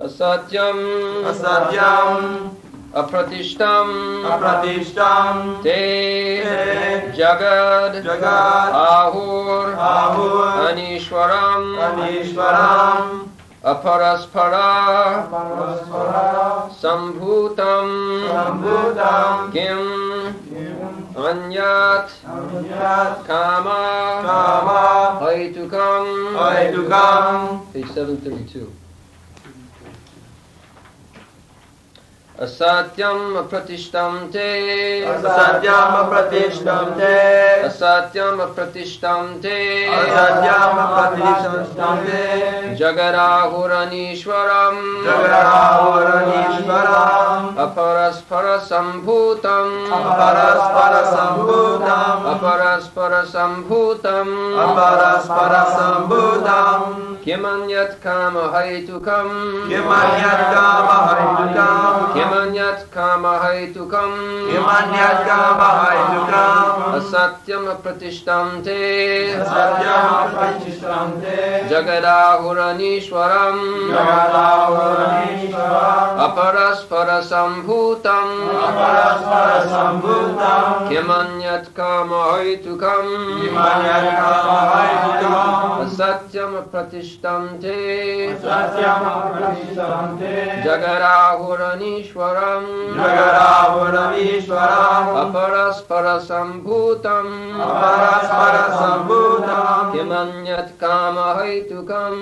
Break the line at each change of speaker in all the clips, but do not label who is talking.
Asatyam Apratishtam Te Jagad Ahur Anishwaram Aparaspara Sambhutam Kim Anyat Kama Haitukam. Page 732. Asatyam apratishtam te Jagarahuranishwaram Aparaspara sambhutam Kimanyat kama haitukam Asatyam apratishtam te Jagadahuranishwaram Aparaspara sambhutam Kimanyat kama haitukam Asatyam apratishtam te Jagadahuranishwaram Aparaspara sambhutam Kimanyat kama haitukam.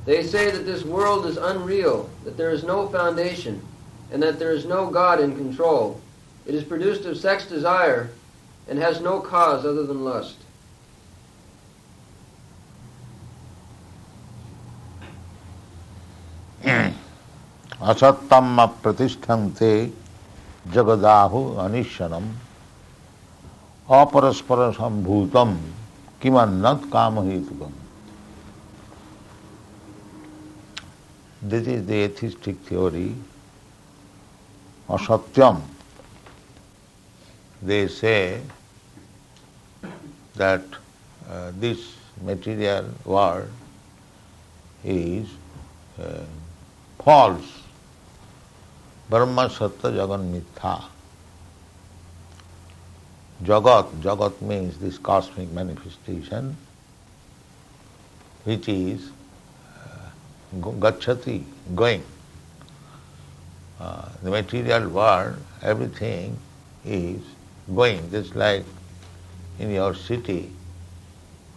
They say that this world is unreal, that there is no foundation, and that there is no God in control. It is produced of sex desire and has no cause other than lust.
Asattam apratishthante jagadahu anishanam aparaspara sambhutam kimannat kamahetukam. This is the atheistic theory. Asatyam. They say that this material world is false. Brahma Sattva Jagan Mithya. Jagat means this cosmic manifestation, which is gacchati, going. The material world, everything is going. Just like in your city,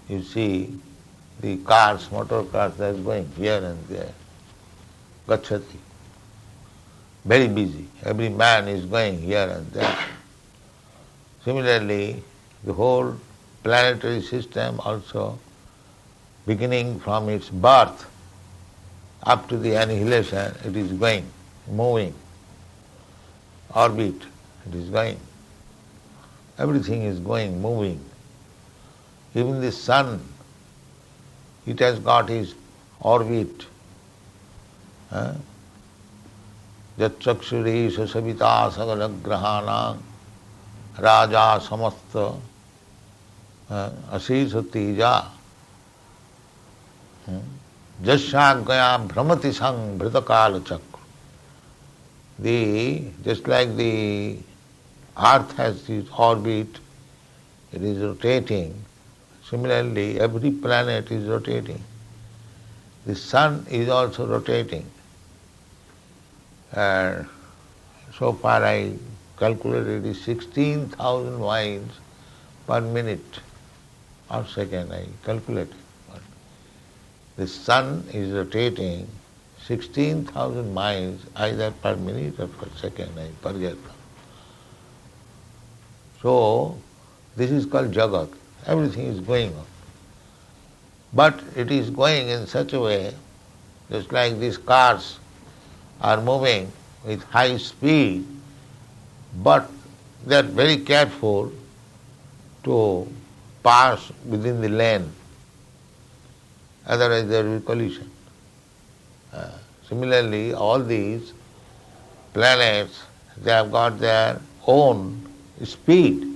you see the cars, motor cars, they are going here and there. Gacchati. Very busy. Every man is going here and there. Similarly, the whole planetary system also, beginning from its birth up to the annihilation, it is going, moving, orbit, it is going. Everything is going, moving. Even the sun, it has got its orbit. Jatchakshuri sasavita sagalagrahana raja samasta asisatija jasyagaya brahmati sang bhritakala chakra. Just like the earth has its orbit, it is rotating. Similarly, every planet is rotating. The sun is also rotating. And so far I calculated it is 16,000 miles per minute or second, I calculated. But the sun is rotating 16,000 miles either per minute or per second, I forget. So this is called Jagat. Everything is going on. But it is going in such a way, just like these cars are moving with high speed, but they are very careful to pass within the lane, otherwise there will be collision. Similarly, all these planets, they have got their own speed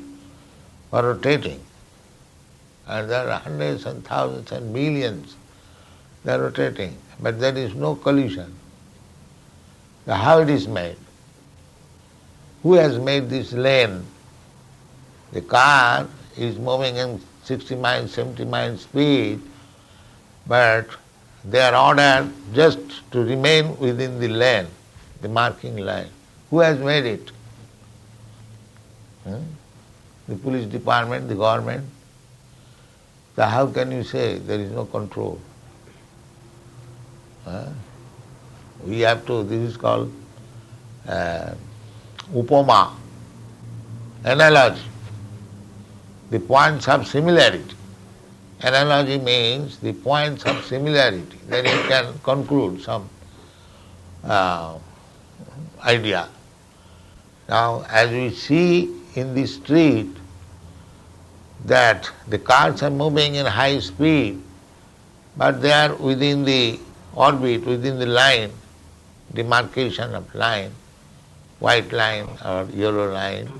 for rotating. and there are hundreds and thousands and millions. They are rotating, but there is no collision. So how it is made? Who has made this lane? The car is moving in 60 miles, 70 miles speed, but they are ordered just to remain within the lane, the marking line. Who has made it? The police department, the government. So how can you say there is no control? We have to, this is called upama, analogy, the points of similarity. Analogy means the points of similarity. Then you can conclude some idea. Now, as we see in the street that the cars are moving in high speed, but they are within the orbit, within the line, demarcation of line, white line or yellow line.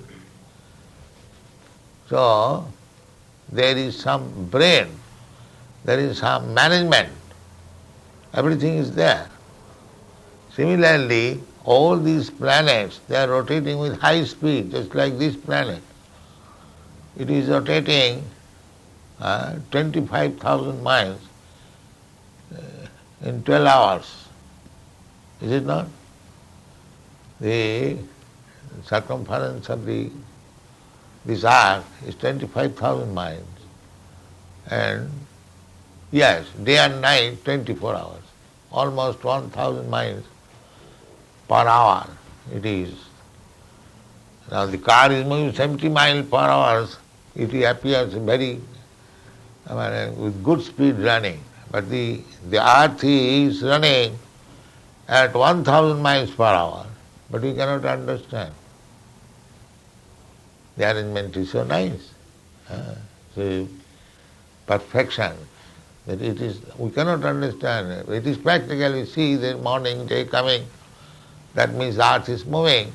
So, there is some brain, there is some management, everything is there. Similarly, all these planets, they are rotating with high speed, just like this planet. It is rotating 25,000 miles in 12 hours. Is it not? The circumference of this earth is 25,000 miles. And yes, day and night, 24 hours. Almost 1,000 miles per hour it is. Now the car is moving 70 miles per hour, it appears very, with good speed running. But the earth is running at 1,000 miles per hour, but we cannot understand. The arrangement is so nice. So perfection. That it is, we cannot understand. It is practical. We see the morning, day coming. That means the earth is moving.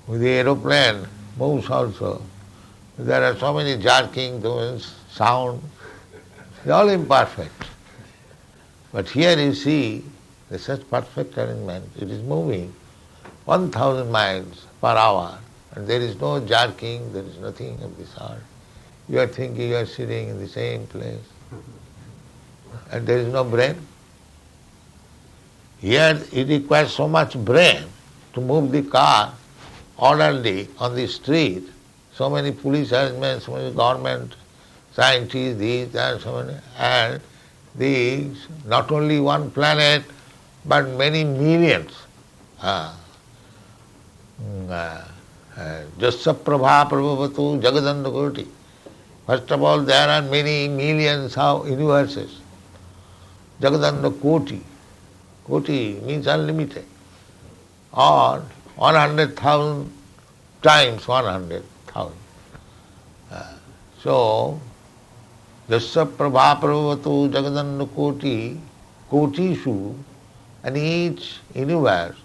With the aeroplane moves also. There are so many jerking, sound. They are all imperfect. But here you see there's such perfect arrangement. It is moving 1,000 miles per hour, and there is no jerking, there is nothing of this sort. You are thinking you are sitting in the same place, and there is no brain. Here it requires so much brain to move the car orderly on the street. So many police arrangements, so many government scientists, these and so many, and these not only one planet but many millions. Jasya prabha prabhavatu jagadanda koti. First of all, there are many millions of universes. Jagadanda koti. Koti means unlimited. Or 100,000 times 100,000. So, Jasya prabha prabhavatu jagadanda koti, kotishu, and each universe,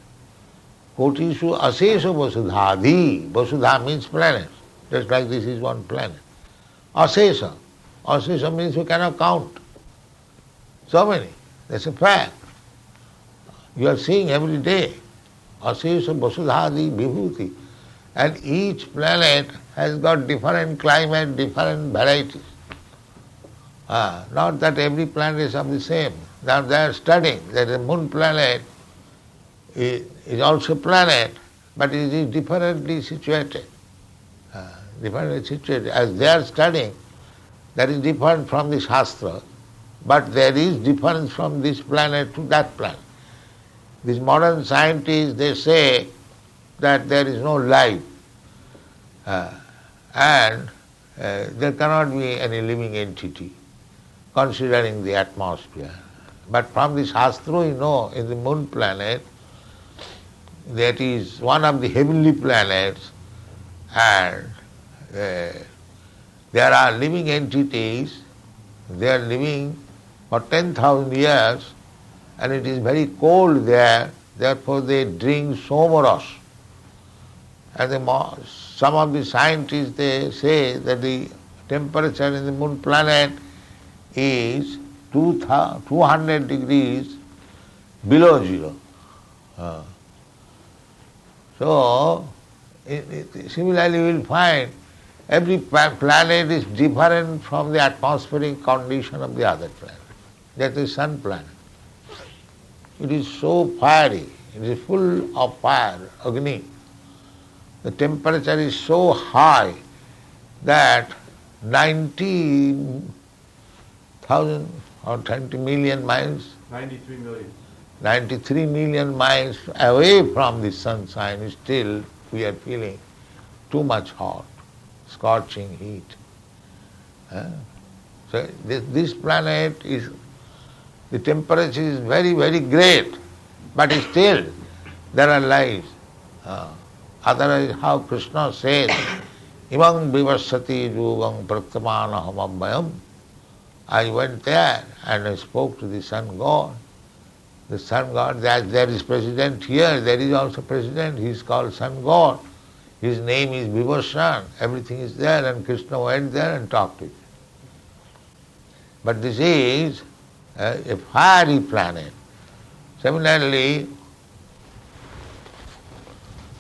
kotishu asesha vasudhadhi. Vasudha means planet, just like this is one planet. Asesha. Asesha means you cannot count. So many. That's a fact. You are seeing every day. Asesha vasudhadhi vibhuti. And each planet has got different climate, different varieties. Not that every planet is of the same. Now they are studying that the moon planet is also a planet, but it is differently situated. Differently situated. As they are studying, that is different from the Shastra, but there is difference from this planet to that planet. These modern scientists, they say that there is no life, and there cannot be any living entity, considering the atmosphere. But from the Shastra, we know in the moon planet, that is one of the heavenly planets, and there are living entities, they are living for 10,000 years, and it is very cold there, therefore they drink somoros. And some of the scientists, they say that the temperature in the moon planet is 200 degrees below zero. So, similarly you will find every planet is different from the atmospheric condition of the other planet. That is sun planet. It is so fiery, it is full of fire, Agni. The temperature is so high that 90,000 or 20 million miles,
93 million.
93 million miles away from the sunshine, still we are feeling too much hot, scorching heat. So this planet is, the temperature is very, very great, but still there are lives. Otherwise, how Krishna says, Imam vivasati yugam pratyamanaham abhayam. I went there and I spoke to the sun god. The sun god, there is president here, there is also president, he is called sun god. His name is Vivashan, everything is there, and Krishna went there and talked to him. But this is a fiery planet. Similarly,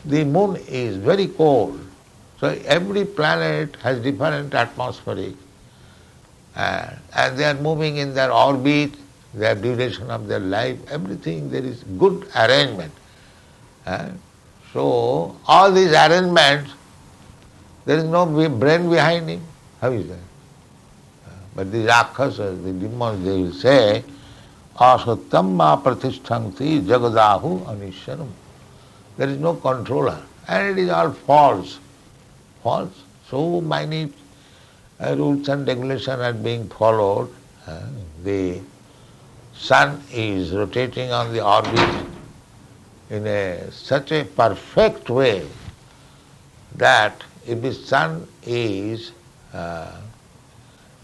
the moon is very cold. So every planet has different atmospheric, and they are moving in their orbit, their duration of their life, everything, there is good arrangement. So all these arrangements, there is no brain behind him. How is that? But these Rakshasas, the demons, they will say, Asattamma pratishtanti jagadahu anisharam. There is no controller. And it is all false. False. So minute rules and regulations are being followed. The sun is rotating on the orbit in such a perfect way that if the sun is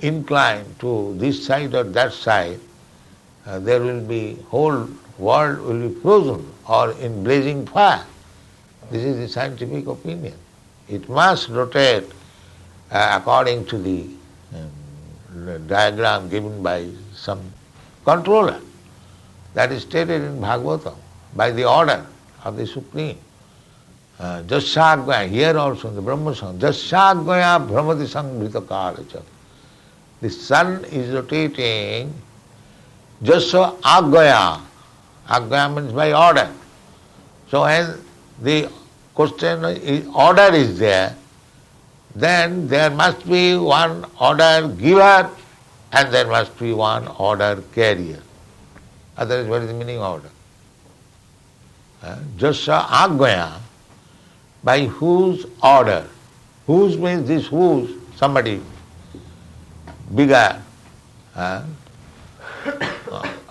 inclined to this side or that side, there will be, whole world will be frozen or in blazing fire. This is the scientific opinion. It must rotate according to the diagram given by some controller. That is stated in Bhagavatam by the order of the Supreme. Jasyagvaya, here also in the Brahma Sangha, Jasyagvaya Brahmati Sanghita Kalacha. The sun is rotating Jasya Agvaya. Agvaya means by order. So when the question is, order is there, then there must be one order giver and there must be one order carrier. Otherwise, what is the meaning of order? Jasya Agvaya, by whose order? Whose means this whose, somebody bigger,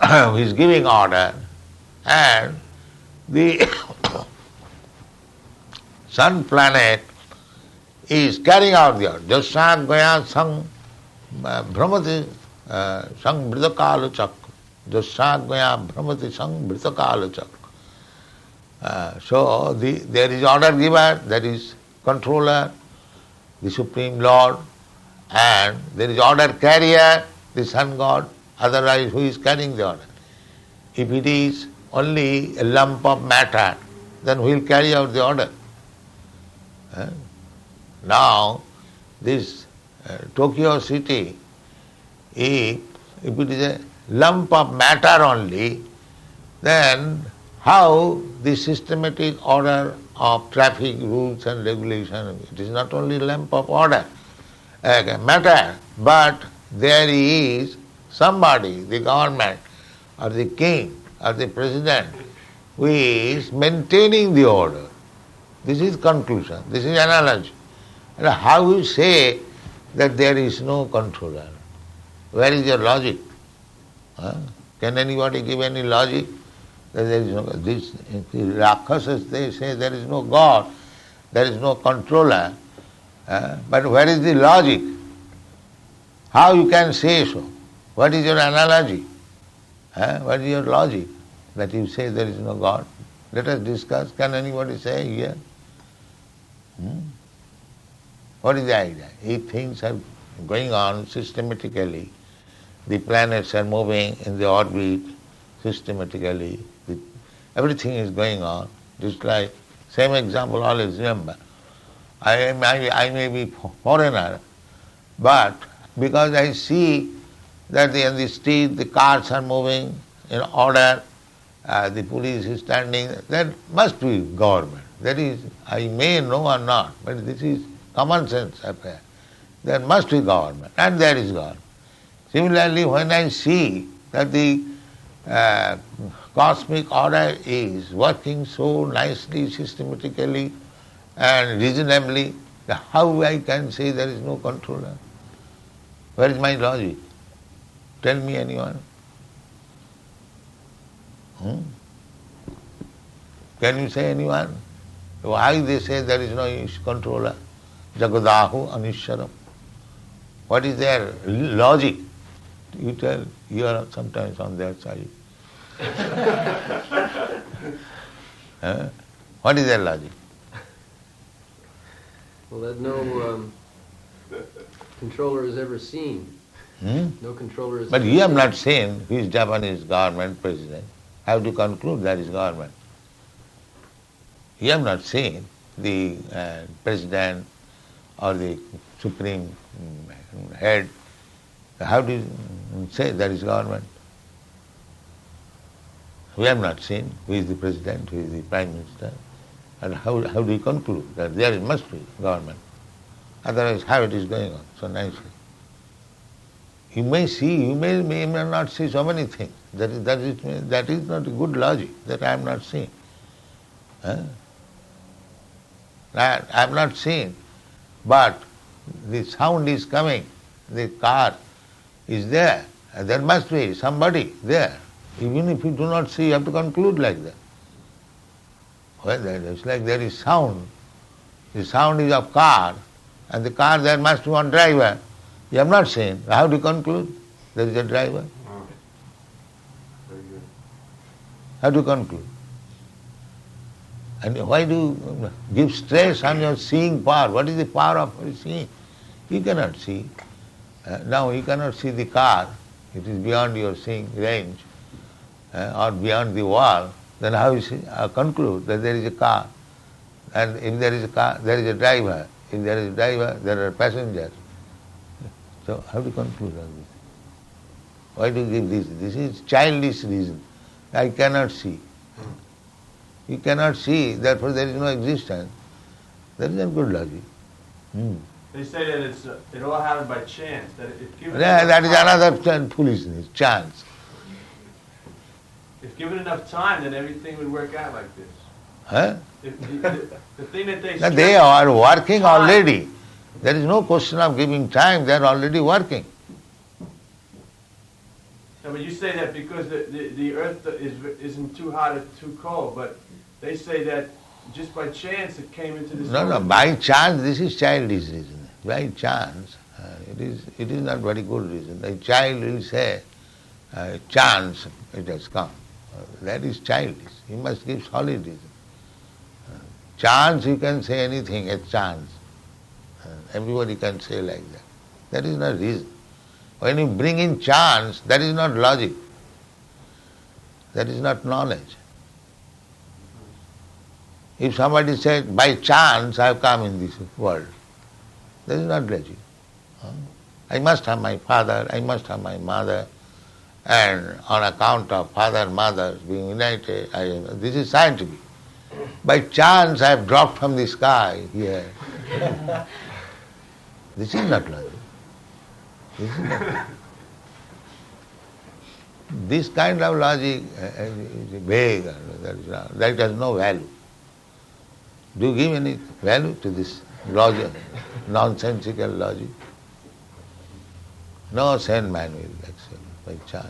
who is giving order, and the sun planet is carrying out the order. Jasyagvaya sang brahmati sang bhritakalochak. Jasyagvaya brahmati sang bhritakalochak. So there is order giver, that is controller, the Supreme Lord, and there is order carrier, the sun god, otherwise who is carrying the order? If it is only a lump of matter, then who will carry out the order? Now, this Tokyo city, if it is a lump of matter only, then how the systematic order of traffic rules and regulations, it is not only lump of order, matter, but there is somebody, the government or the king or the president, who is maintaining the order. This is conclusion, this is analogy. And how you say that there is no controller? Where is your logic? Can anybody give any logic? That there is no, this, the Rakshasas, they say there is no God, there is no controller. But where is the logic? How you can say so? What is your analogy? What is your logic that you say there is no God? Let us discuss. Can anybody say here? What is the idea? If things are going on systematically. The planets are moving in the orbit systematically. Everything is going on. Just like, same example always remember. I may be foreigner, but because I see that in the street the cars are moving in order, the police is standing, that must be government. That is, I may know or not, but this is common sense affair. There must be government, and there is government. Similarly, when I see that the cosmic order is working so nicely, systematically, and reasonably, how I can say there is no controller? Where is my logic? Tell me anyone. Can you say anyone? Why they say there is no controller? Jagadahu Anishwaram. What is their logic? You tell, you are sometimes on their side. What is their logic?
Well, that no controller is ever seen. No controller is
But
ever
you have
seen.
not seen who is Japanese government president. How to conclude that is government? You have not seen the president or the supreme head. How do you say that is government? We have not seen who is the president, who is the prime minister. And how do you conclude that there must be government? Otherwise, how it is going on so nicely? You may see, you may not see so many things. That is not a good logic, that I am not seeing. I am not seeing, but the sound is coming, the car is there, and there must be somebody there. Even if you do not see, you have to conclude like that. Well, it's like there is sound. The sound is of car, and the car there must be one driver. You have not seen. How do you conclude? There is a driver.
Very good.
How do you conclude? And why do you give stress on your seeing power? What is the power of seeing? You cannot see. Now you cannot see the car. It is beyond your seeing range or beyond the wall. Then how you conclude that there is a car? And if there is a car, there is a driver. If there is a driver, there are passengers. So how to conclude all this? Why do you give this? This is childish reason. I cannot see. You cannot see, therefore there is no existence. That is not good logic.
They say that it all happened by chance. That if given
That is another foolishness, chance.
if given enough time, then everything would work out like this.
Huh?
The thing that they
Now they are working already. There is no question of giving time, they are already working.
No, but you say that because the earth isn't too hot or too cold, but they say that just by chance it came into this.
No, by chance, this is childish reason. By chance, it is not very good reason. A child will say, chance it has come. That is childish. You must give solid reason. Chance, you can say anything as chance. Everybody can say like that. That is not reason. When you bring in chance, that is not logic. That is not knowledge. If somebody said, by chance I have come in this world, that is not logic. I must have my father, I must have my mother, and on account of father and mother being united, this is scientific. By chance I have dropped from the sky here. This is not logic. This is not. This kind of logic is vague, that has no value. Do you give any value to this logic, nonsensical logic? No sane man will accept by chance.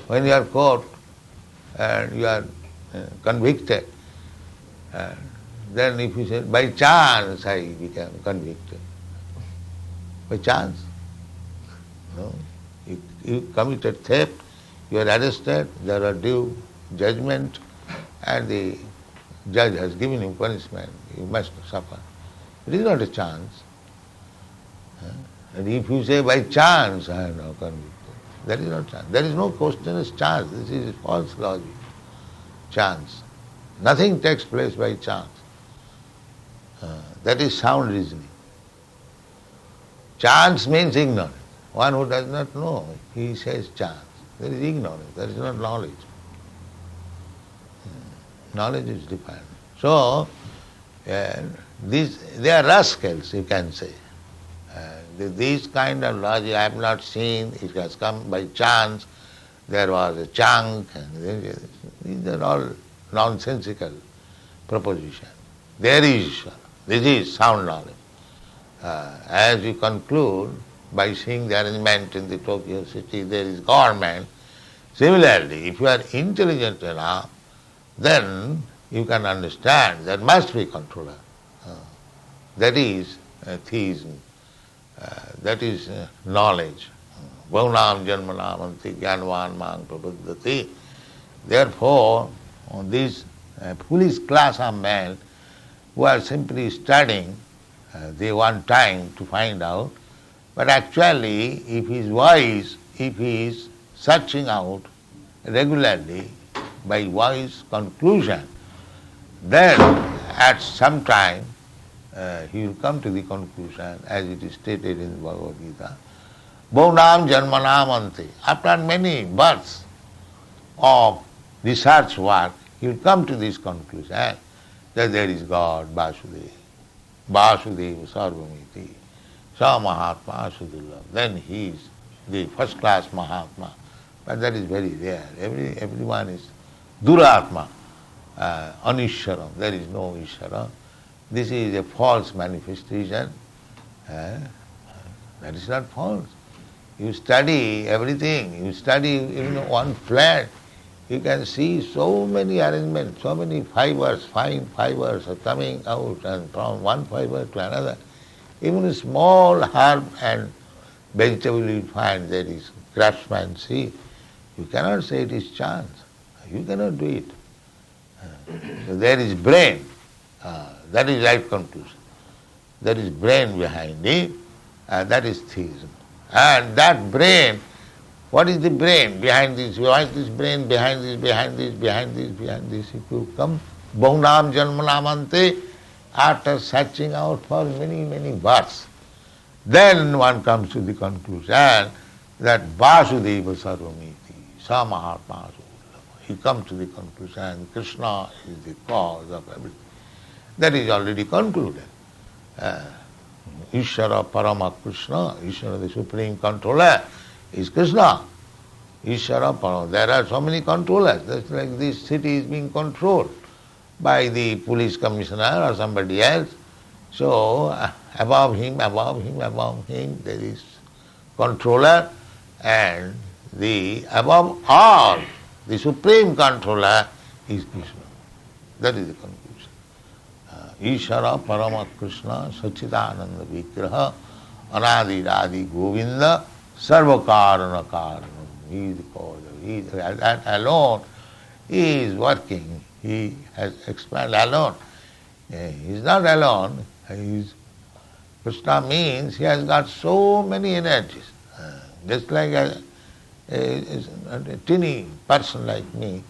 When you are caught and you are convicted, then if you say, by chance I became convicted. By chance? No. You committed theft, you are arrested, there are due judgment, and the judge has given you punishment. You must suffer. It is not a chance. And if you say by chance, I am now convicted, that is not chance. There is no question as chance. This is false logic. Chance. Nothing takes place by chance. That is sound reasoning. Chance means ignorance. One who does not know, he says chance. There is ignorance, there is not knowledge. Knowledge is different. So, they are rascals, you can say. These kind of logic I have not seen, it has come by chance, there was a chunk, and these are all nonsensical propositions. There is Ishvara. This is sound knowledge. As you conclude by seeing the arrangement in the Tokyo city, there is government. Similarly, if you are intelligent enough, then you can understand there must be controller. That is theism. That is knowledge. Bhaunam janmanam anti jnanvan mang prabuddhati. Therefore, this foolish class of men who are simply studying, they want time to find out, but actually, if he is wise, if he is searching out regularly by wise conclusion, then at some time he will come to the conclusion, as it is stated in the Bhagavad Gita, Bhaunam janmanam ante. After many births of research work, he will come to this conclusion that there is God, Vasudeva. Vasudeva Sarvamiti. Sa Mahatma Sudurlabha. Then he is the first class Mahatma. But that is very rare. Everyone is Duratma, Anishwaram. There is no Ishvara. This is a false manifestation. That is not false. You study everything. You study even one flat. You can see so many arrangements, so many fibers, fine fibers are coming out, and from one fiber to another. Even a small herb and vegetable you find there is craftsmanship. You cannot say it is chance. You cannot do it. So there is brain. That is right conclusion. There is brain behind it. That is theism. And that brain, what is the brain behind this? What is this brain behind this, behind this, behind this, behind this? If you come, Bhaunam janmanamante, after searching out for many, many births, then one comes to the conclusion that Vasudeva Sarvamiti, Sa Mahatma Sudurlabha. He comes to the conclusion Krishna is the cause of everything. That is already concluded. Ishvara Parama Krishna, Ishvara the Supreme Controller, is Krishna. Ishvara Parama. There are so many controllers. That's like this city is being controlled by the police commissioner or somebody else. So above him, there is controller, and the above all, the supreme controller is Krishna. That is the conclusion. Ishvara Parama Krishna Sachidananda Vigraha Anadi Radi Govinda Sarvakarana Karana. He is the cause. That alone he is working. He has expanded alone. He is not alone. Krishna means he has got so many energies. Just like a teeny person like me,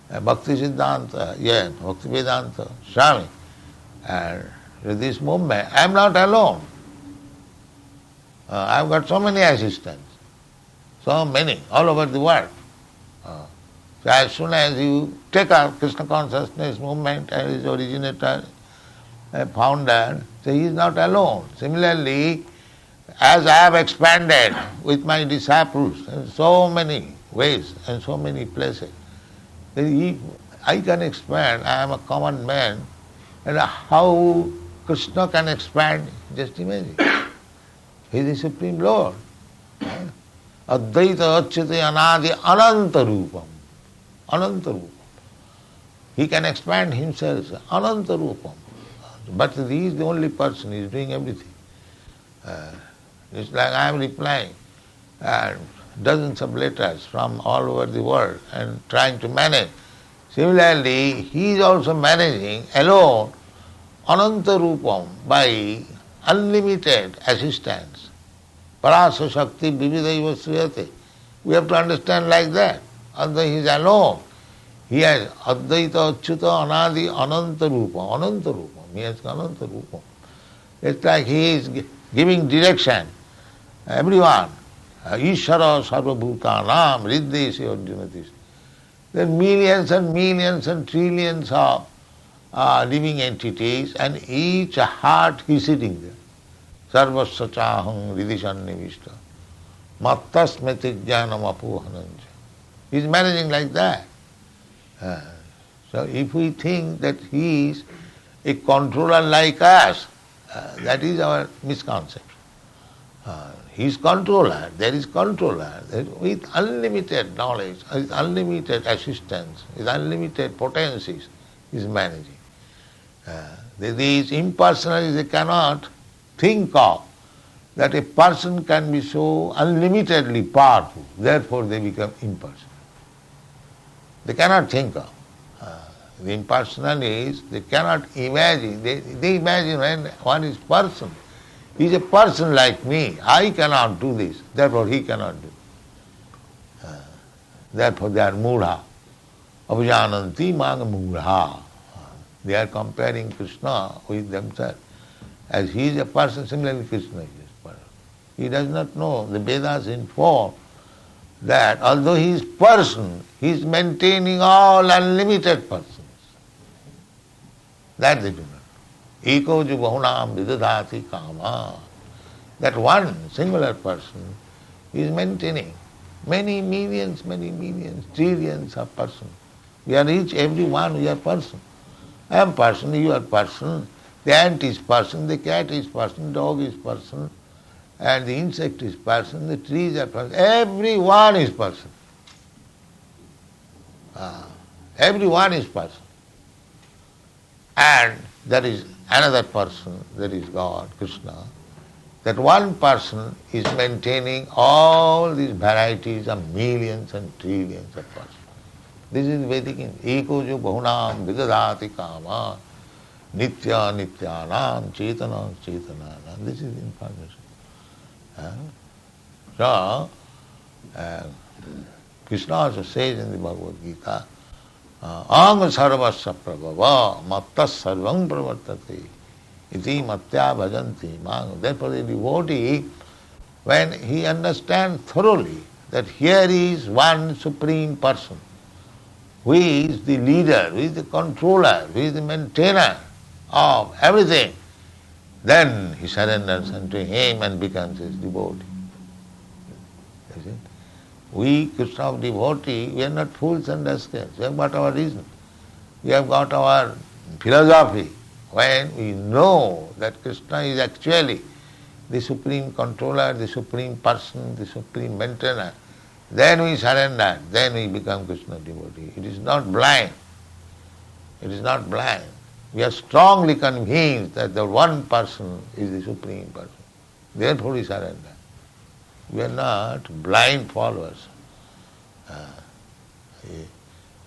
Bhakti Siddhanta, Bhakti Vedanta, Swami. And with this movement, I am not alone. I have got so many assistants, so many, all over the world. So as soon as you take up Krishna consciousness movement and its originator, founder, so he is not alone. Similarly, as I have expanded with my disciples in so many ways and so many places, I can expand, I am a common man, and how Krishna can expand, just imagine. He is the Supreme Lord. Advaita Achyate Anadi Ananta Rupam. Ananta Rupam. He can expand himself, Ananta Rupam. But he is the only person, he is doing everything. It's like I am replying dozens of letters from all over the world and trying to manage. Similarly, he is also managing alone Ananta Rupam by unlimited assistance. Parasa Shakti Vividaiva Sriyate. We have to understand like that. Although he is alone, he has Advaita Achyuta Anadi Ananta Rupa. Ananta Rupa. He has Ananta Rupa. It's like he is giving direction. Everyone. Ishara Sarvabhutanam Riddhesi Arjunatis. There are millions and millions and trillions of living entities, and each heart is sitting there. Sarvasya chaham ridisannivishta. Mattasmeti jnanam apohananja. He is managing like that. So if we think that he is a controller like us, that is our misconception. He is controller, there is controller, with unlimited knowledge, with unlimited assistance, with unlimited potencies, he is managing. These impersonalities they cannot think of that a person can be so unlimitedly powerful, therefore they become impersonal. They cannot think of. The impersonalities, they cannot imagine. They imagine when one is person. He is a person like me. I cannot do this, therefore he cannot do. Therefore they are mudha. Abhijananti mang mudha. They are comparing Krishna with themselves. As he is a person, similarly Krishna is a person. He does not know. The Vedas inform that although he is person, he is maintaining all unlimited persons. That they do not. Eko ju bahunam vidadhati kama. That one singular person is maintaining many millions, trillions of persons. We are each, every one, we are person. I am person, you are person, the ant is person, the cat is person, dog is person, and the insect is person, the trees are person. Everyone is person. Everyone is person. And there is another person, that is God, Krishna. That one person is maintaining all these varieties of millions and trillions of persons. This is Vedic. Eko jo bahunam vidadhati kama nitya nityanam chetanam chetananam. This is information. So, Krishna also says in the Bhagavad Gita, Anga sarvasya prabhava mattas sarvam pravartate iti matya bhajanti mang. Therefore the devotee, when he understands thoroughly that here is one supreme person, who is the leader, who is the controller, who is the maintainer of everything, then he surrenders unto him and becomes his devotee. You see? We, Krishna devotee, we are not fools and rascals. We have got our reason. We have got our philosophy. When we know that Krishna is actually the supreme controller, the supreme person, the supreme maintainer, then we surrender, then we become Krishna devotee. It is not blind. It is not blind. We are strongly convinced that the one person is the supreme person. Therefore we surrender. We are not blind followers.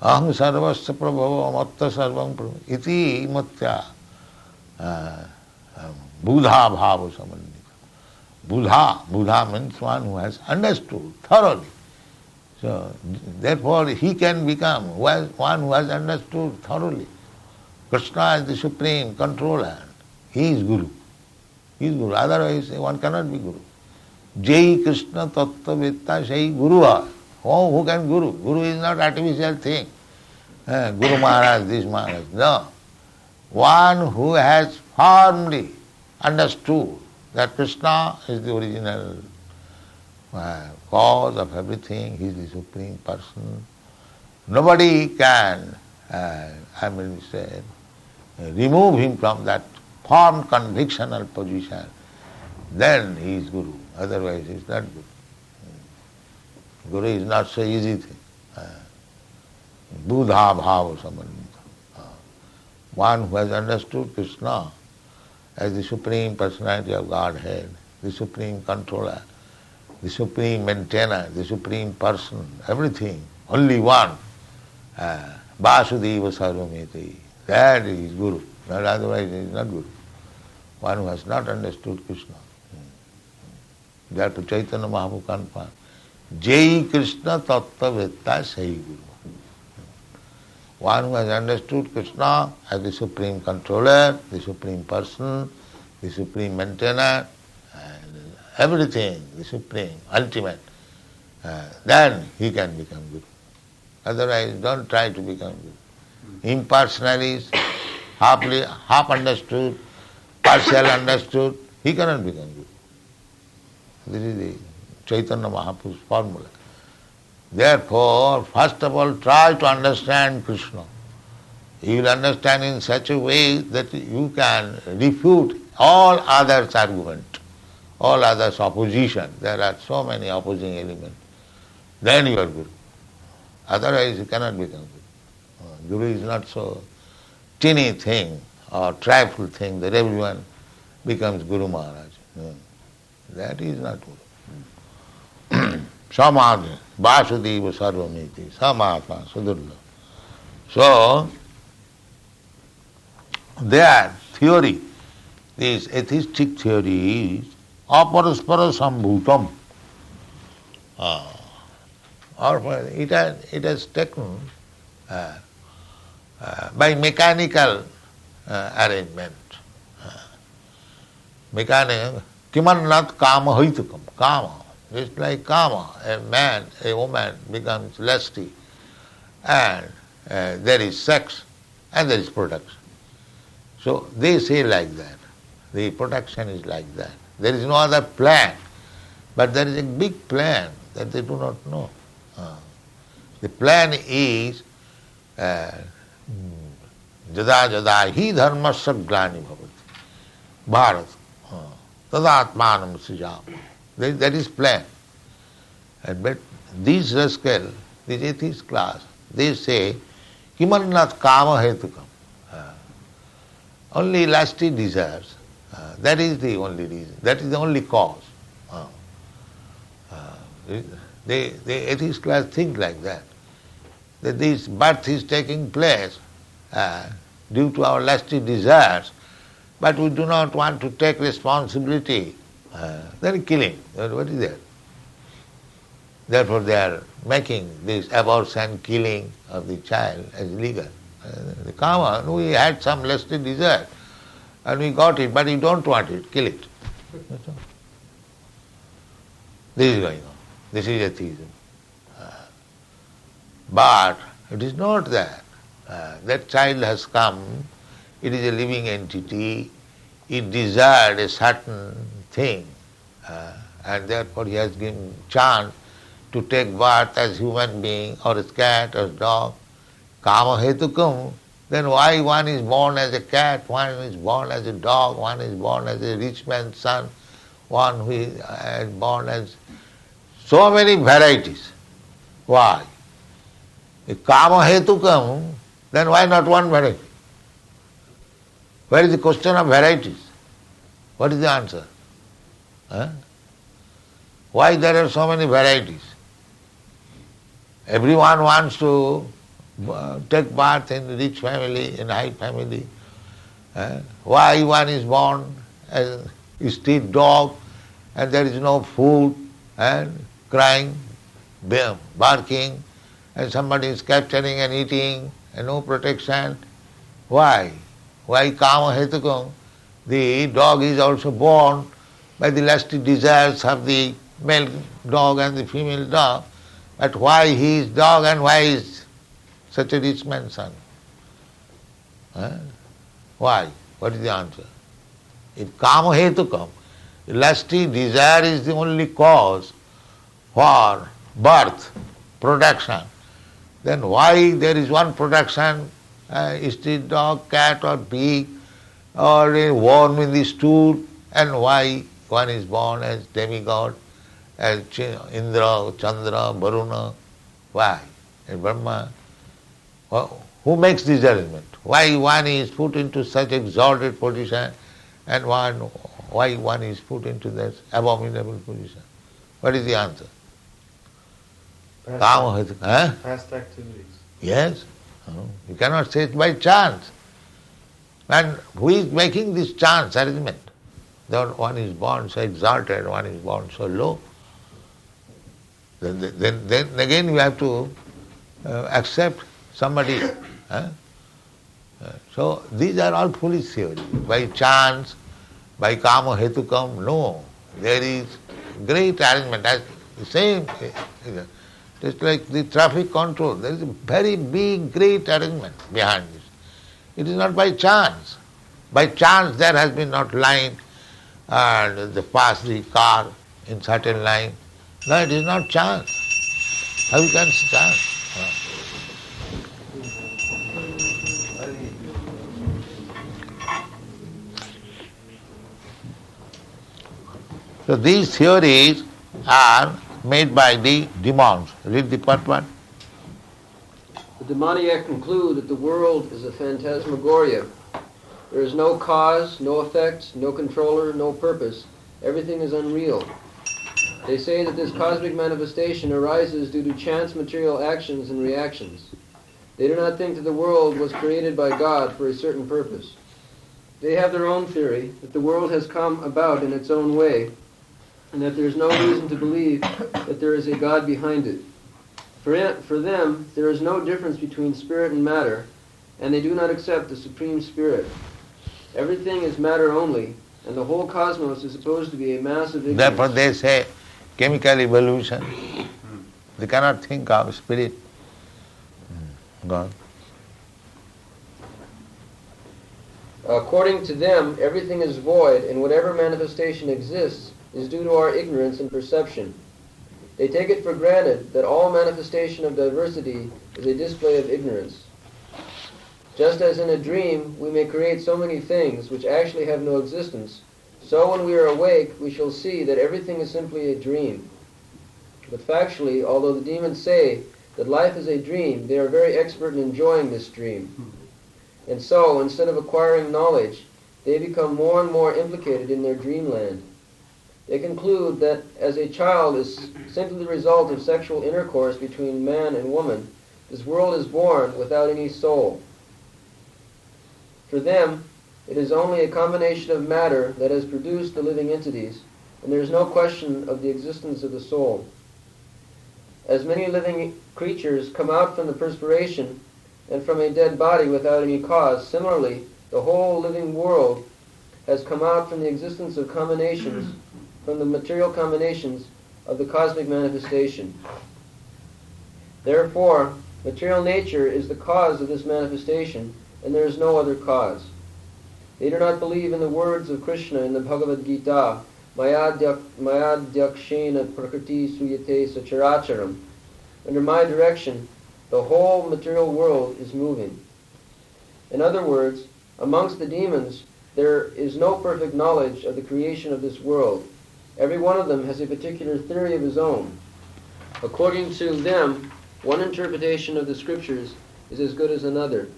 Aham sarvasya prabhava matta sarvam prabhava iti matya buddha bhava samannita. Buddha means one who has understood thoroughly. So, therefore he can become one who has understood thoroughly. Krishna is the supreme controller. He is Guru. He is Guru. Otherwise one cannot be Guru. Jai Krishna Tattva Vitta Sai Guru. Oh, who can Guru? Guru is not artificial thing. Guru Maharaj, this Maharaj. No. One who has firmly understood that Krishna is the original cause of everything, he is the supreme person. Nobody can, remove him from that firm convictional position. Then he is Guru. Otherwise he is not Guru. Guru is not so easy thing. Buddha bhava samannita. One who has understood Krishna as the supreme personality of Godhead, the supreme controller, the supreme maintainer, the supreme person, everything, only one. Vasudeva sarvameti. That is Guru. Not otherwise he is not Guru. One who has not understood Krishna. Therefore Chaitanya Mahaprabhu confirmed, Jai Krishna Tattva Vitta Sai Guru. One who has understood Krishna as the supreme controller, the supreme person, the supreme maintainer, and everything, the supreme, ultimate, then he can become Guru. Otherwise, don't try to become Guru. Impersonalist, half understood, partial understood, he cannot become Guru. This is the Chaitanya Mahaprabhu's formula. Therefore, first of all, try to understand Krishna. You will understand in such a way that you can refute all others' argument, all others' opposition. There are so many opposing elements. Then you are Guru. Otherwise you cannot become Guru. Guru is not so teeny thing or trifle thing that everyone becomes Guru Maharaj. No. That is not Guru. Samadhi, Vasudeva Sarvamiti, Samatma, Sudurla. So, their theory, this atheistic theory is aparaspara sambhutam. Or it has taken by mechanical arrangement. Mechanical, kimannat kama haitukam, kama. It's like kama, a man, a woman becomes lusty, and there is sex and there is production. So they say like that. The production is like that. There is no other plan, but there is a big plan that they do not know. The plan is jada jada hi dharmasya glani bhavati bharat tadatmanam srijam. That is plan. But these rascal, this atheist class, they say kimannat kama hetukam. Only lusty desires. That is the only reason. That is the only cause. The atheist class think like that this birth is taking place due to our lusty desires, but we do not want to take responsibility. Then killing. What is that? Therefore they are making this abortion, killing of the child as legal. The karma, we had some lusty desire and we got it, but we don't want it, kill it. That's all. This is going on. This is atheism. But it is not that. That child has come, it is a living entity, it desired a certain thing, and therefore he has given chance to take birth as human being or as cat or dog. Kama hetukum, then why one is born as a cat, one is born as a dog, one is born as a rich man's son, one who is born as so many varieties. Why? If kama hetukam, then why not one variety? Where is the question of varieties? What is the answer? Why there are so many varieties? Everyone wants to take birth in rich family, in high family. Why one is born as a street dog and there is no food and crying, barking, and somebody is capturing and eating and no protection? Why? Why kama hetukam? The dog is also born by the lusty desires of the male dog and the female dog. But why he is dog and why is such a rich man's son? Why? What is the answer? If kama hetukam, lusty desire is the only cause for birth, production, then why there is one production, street dog, cat or pig, or a worm in the stool, and why one is born as demigod, as Indra, Chandra, Varuna? Why? As Brahma. Who makes this arrangement? Why one is put into such exalted position and why one is put into this abominable position? What is the answer?
Past activities.
Yes. You cannot say it by chance. And who is making this chance arrangement? Then one is born so exalted, one is born so low. Then again we have to accept somebody. So these are all foolish theories. By chance, by kama hetukam, no. There is great arrangement. As the same, just like the traffic control, there is a very big, great arrangement behind this. It is not by chance. By chance there has been not line and they pass the car in certain line. No, it is not chance. How you can chance? So these theories are made by the demons. Read the part one.
The demoniac conclude that the world is a phantasmagoria. There is no cause, no effect, no controller, no purpose. Everything is unreal. They say that this cosmic manifestation arises due to chance material actions and reactions. They do not think that the world was created by God for a certain purpose. They have their own theory that the world has come about in its own way, and that there is no reason to believe that there is a God behind it. For them, there is no difference between spirit and matter, and they do not accept the Supreme Spirit. Everything is matter only, and the whole cosmos is supposed to be a mass of ignorance.
Therefore they say chemical evolution. They cannot think of spirit. God.
According to them, everything is void, and whatever manifestation exists is due to our ignorance and perception. They take it for granted that all manifestation of diversity is a display of ignorance. Just as in a dream we may create so many things which actually have no existence, so when we are awake we shall see that everything is simply a dream. But factually, although the demons say that life is a dream, they are very expert in enjoying this dream. And so, instead of acquiring knowledge, they become more and more implicated in their dreamland. They conclude that as a child is simply the result of sexual intercourse between man and woman, this world is born without any soul. For them, it is only a combination of matter that has produced the living entities, and there is no question of the existence of the soul. As many living creatures come out from the perspiration and from a dead body without any cause, similarly, the whole living world has come out from the existence of combinations, from the material combinations of the cosmic manifestation. Therefore, material nature is the cause of this manifestation, and there is no other cause. They do not believe in the words of Krishna in the Bhagavad Gita, Mayadhyakshena prakriti suyate sacharacharam. Under my direction, the whole material world is moving. In other words, amongst the demons, there is no perfect knowledge of the creation of this world. Every one of them has a particular theory of his own. According to them, one interpretation of the scriptures is as good as another,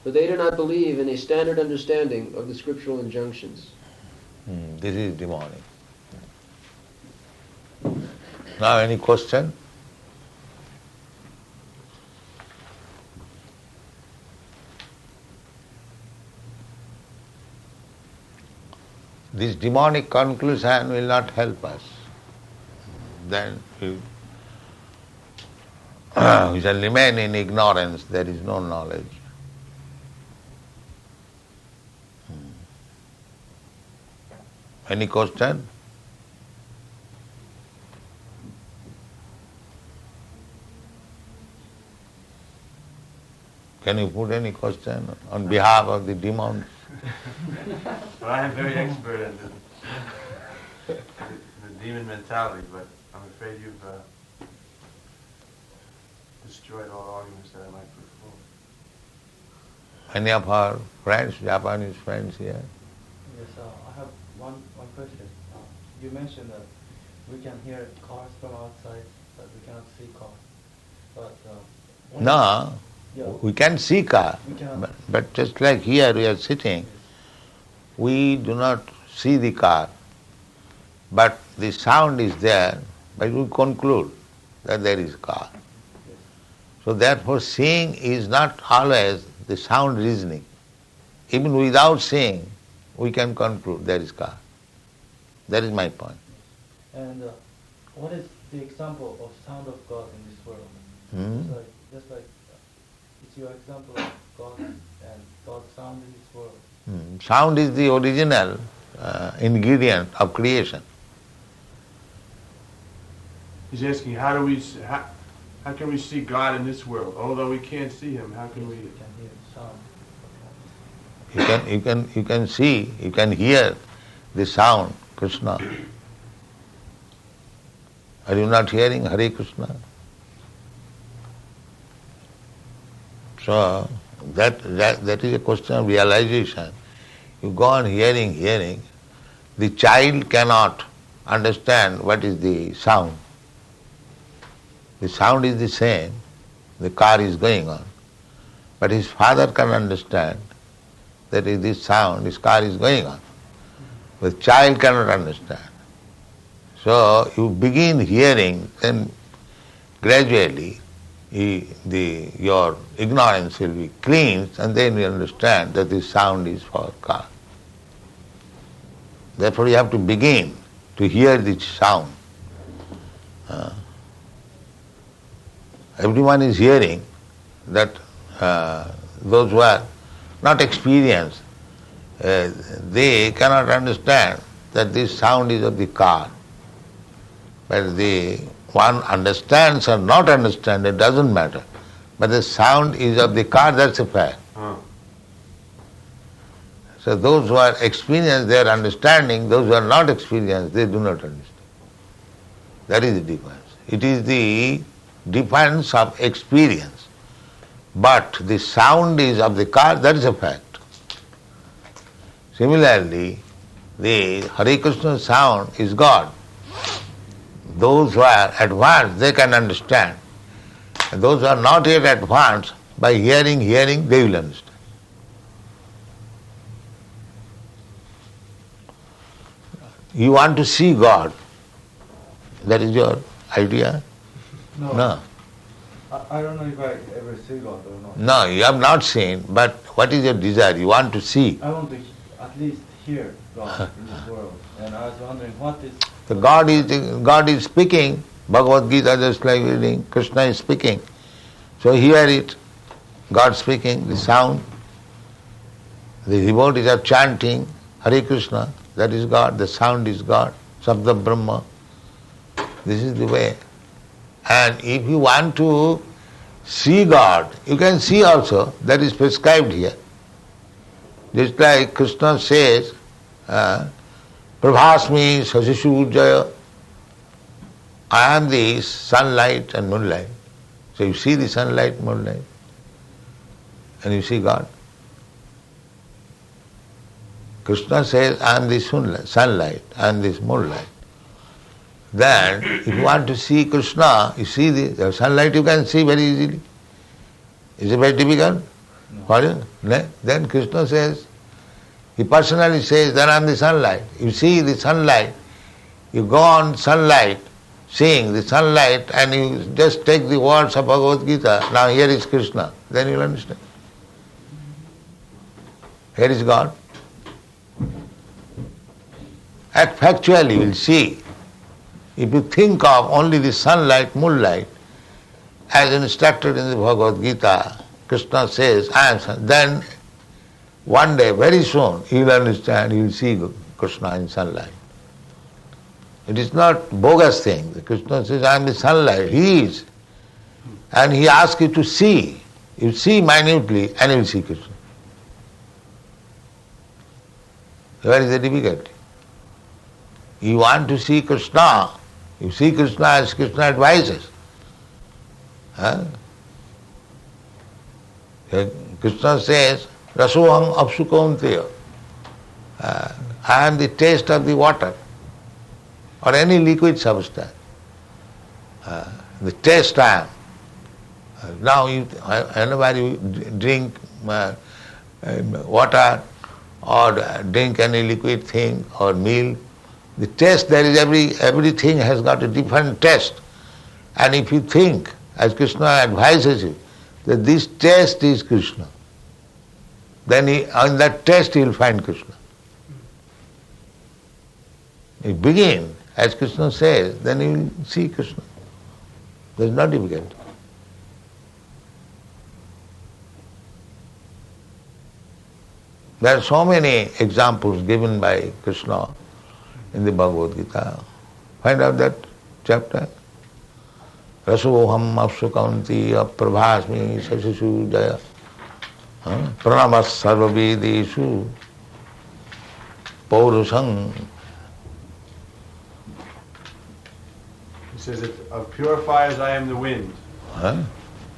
for they do not believe in a standard understanding of the scriptural injunctions.
This is demonic. Now any question? This demonic conclusion will not help us. Then we shall remain in ignorance, there is no knowledge. Any question? Can you put any question on behalf of the demons?
Well, I am very expert in the demon mentality, but I'm afraid you've destroyed all arguments that I might put forward.
Any of our friends, Japanese friends here?
Yes, I have one question. You mentioned that we can hear cars from outside, but we cannot see cars. But
No,
yeah,
we can see car,
we cannot.
but just like here we are sitting, we do not see the car, but the sound is there, but we conclude that there is car.
Yes.
So therefore seeing is not always the sound reasoning. Even without seeing, we can conclude there is car. That is my point.
And what is the example of sound of God in this world?
Hmm?
Just like it's your example of God and God's sound in this world.
Sound is the original ingredient of creation.
He's asking, how can we see God in this world? Although we can't see Him, how can we?
We can hear sound.
You can see, you can hear the sound, Krishna. Are you not hearing Hare Krishna? So that is a question of realization. You go on hearing. The child cannot understand what is the sound. The sound is the same, the car is going on. But his father can understand that is this sound, this car is going on. But the child cannot understand. So you begin hearing, then gradually your ignorance will be cleansed, and then you understand that this sound is for car. Therefore you have to begin to hear this sound. Everyone is hearing that those who are not experienced, they cannot understand that this sound is of the car. But the one understands or not understands, it doesn't matter. But the sound is of the car, that's a fact. So those who are experienced, they are understanding. Those who are not experienced, they do not understand. That is the difference. It is the difference of experience. But the sound is of the car, that is a fact. Similarly, the Hare Krishna sound is God. Those who are advanced, they can understand. And those who are not yet advanced, by hearing, they will understand. You want to see God. That is your idea? No.
I don't know if I ever see God or not.
No, you have not seen, but what is your desire? You want to see.
I want to at least hear God in this world. And I was wondering what is...
So God is speaking. Bhagavad Gita, just like reading, Krishna is speaking. So hear it. God speaking, the sound. The devotees are chanting Hare Krishna. That is God. The sound is God. Sabda Brahma. This is the way. And if you want to see God, you can see also. That is prescribed here. Just like Krishna says, Prabhasmi Sasishu Jaya. I am the sunlight and moonlight. So you see the sunlight, moonlight, and you see God. Krishna says, I am the sunlight, I am this moonlight. Then, if you want to see Krishna, you see the sunlight you can see very easily. Is it very difficult? For you? Then Krishna says, he personally says, then I am the sunlight. You see the sunlight, you go on sunlight, seeing the sunlight, and you just take the words of Bhagavad Gita, now here is Krishna, then you will understand. Here is God. Factually you will see. If you think of only the sunlight, moonlight, as instructed in the Bhagavad Gita, Krishna says, I am sun, then one day, very soon, you will understand, you will see Krishna in sunlight. It is not bogus thing. Krishna says, I am the sunlight. He is. And he asks you to see. You see minutely and you will see Krishna. Where is the difficulty? You want to see Krishna. You see Krishna as Krishna advises. Krishna says, Rasoham apsukaunteya. I am the taste of the water or any liquid substance. The taste I am. Now, whenever you drink water or drink any liquid thing or meal, the taste, there is everything has got a different taste. And if you think, as Krishna advises you, that this taste is Krishna, then in that taste you will find Krishna. You begin, as Krishna says, then you will see Krishna. There is no difficulty. There are so many examples given by Krishna in the Bhagavad Gita. Find out that chapter. Rasoham apsukanti aprabhasmi sashisu jaya pranavas sarvavedeshu paurusam.
He says, of pure fires I am the wind.
Huh?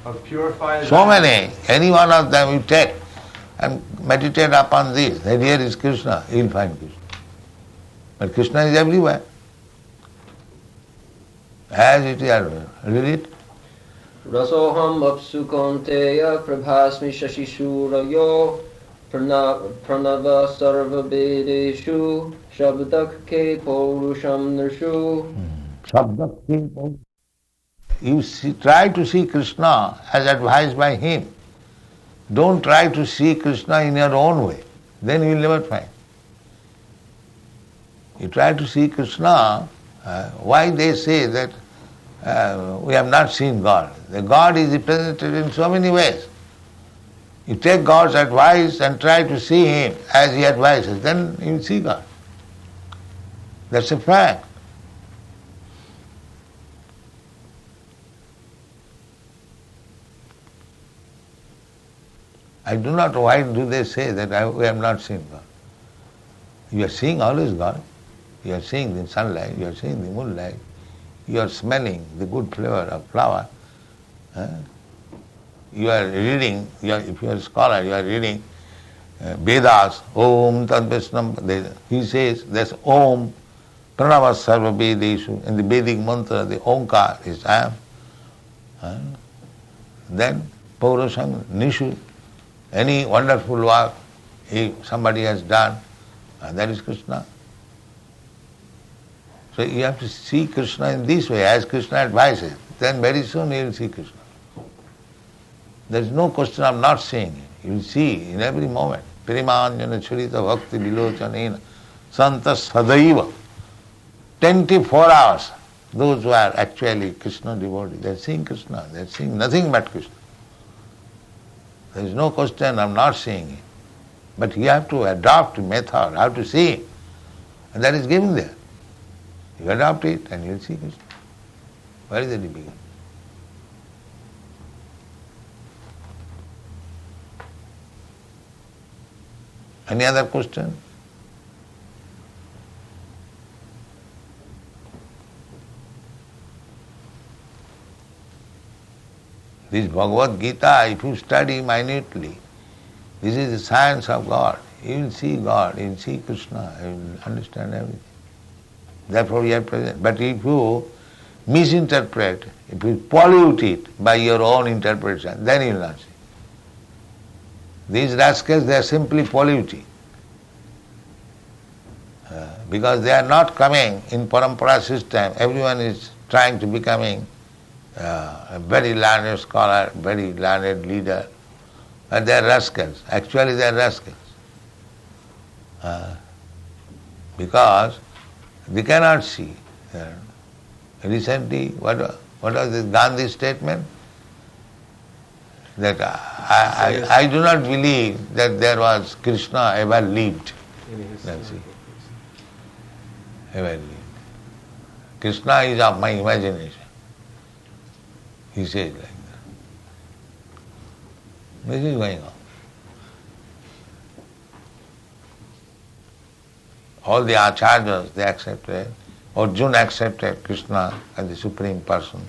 Of pure fires
So many, any one of them you take and meditate upon this, that here is Krishna, you will find Krishna. But Krishna is everywhere. As it is everywhere. Read it.
Rasoham apsu kaunteya prabhasmi shashishurayo pranava sarva bedeshu shabdak ke porusham nirshu.
You try to see Krishna as advised by him. Don't try to see Krishna in your own way. Then you will never find. You try to see Krishna, why they say that we have not seen God. The God is represented in so many ways. You take God's advice and try to see Him as He advises, then you will see God. That's a fact. I do not know why do they say that we have not seen God. You are seeing always God. You are seeing the sunlight, you are seeing the moonlight, you are smelling the good flavor of flower. You are reading, if you are a scholar, you are reading Vedas, Om Tad Vishnam. He says there's Om, Pranava Sarva Vedeshu. In the Vedic mantra, the Omkar is I am. Then Paurusam, Nishu. Any wonderful work if somebody has done, that is Krishna. So you have to see Krishna in this way, as Krishna advises. Then very soon you will see Krishna. There is no question of not seeing him. You will see in every moment. Pirimanjana Churita Bhakti Vilochanena Santa Sadaiva. 24 hours. Those who are actually Krishna devotees, they are seeing Krishna. They are seeing nothing but Krishna. There is no question of not seeing him. But you have to adopt a method, how to see him. And that is given there. You adopt it and you will see Krishna. Where is the difficulty? Any other question? This Bhagavad Gita, if you study minutely, this is the science of God. You will see God, you will see Krishna, you will understand everything. Therefore we are present. But if you misinterpret, if you pollute it by your own interpretation, then you will not see. These rascals, they are simply polluting. Because they are not coming in parampara system. Everyone is trying to becoming a very learned scholar, very learned leader. But they are rascals. Actually they are rascals. Because they cannot see. Recently, what was this Gandhi statement? That I do not believe that there was Krishna ever lived. Ever lived. Krishna is of my imagination. He says like that. This is going on. All the acharyas, they accepted. Arjuna accepted Krishna as the Supreme Person.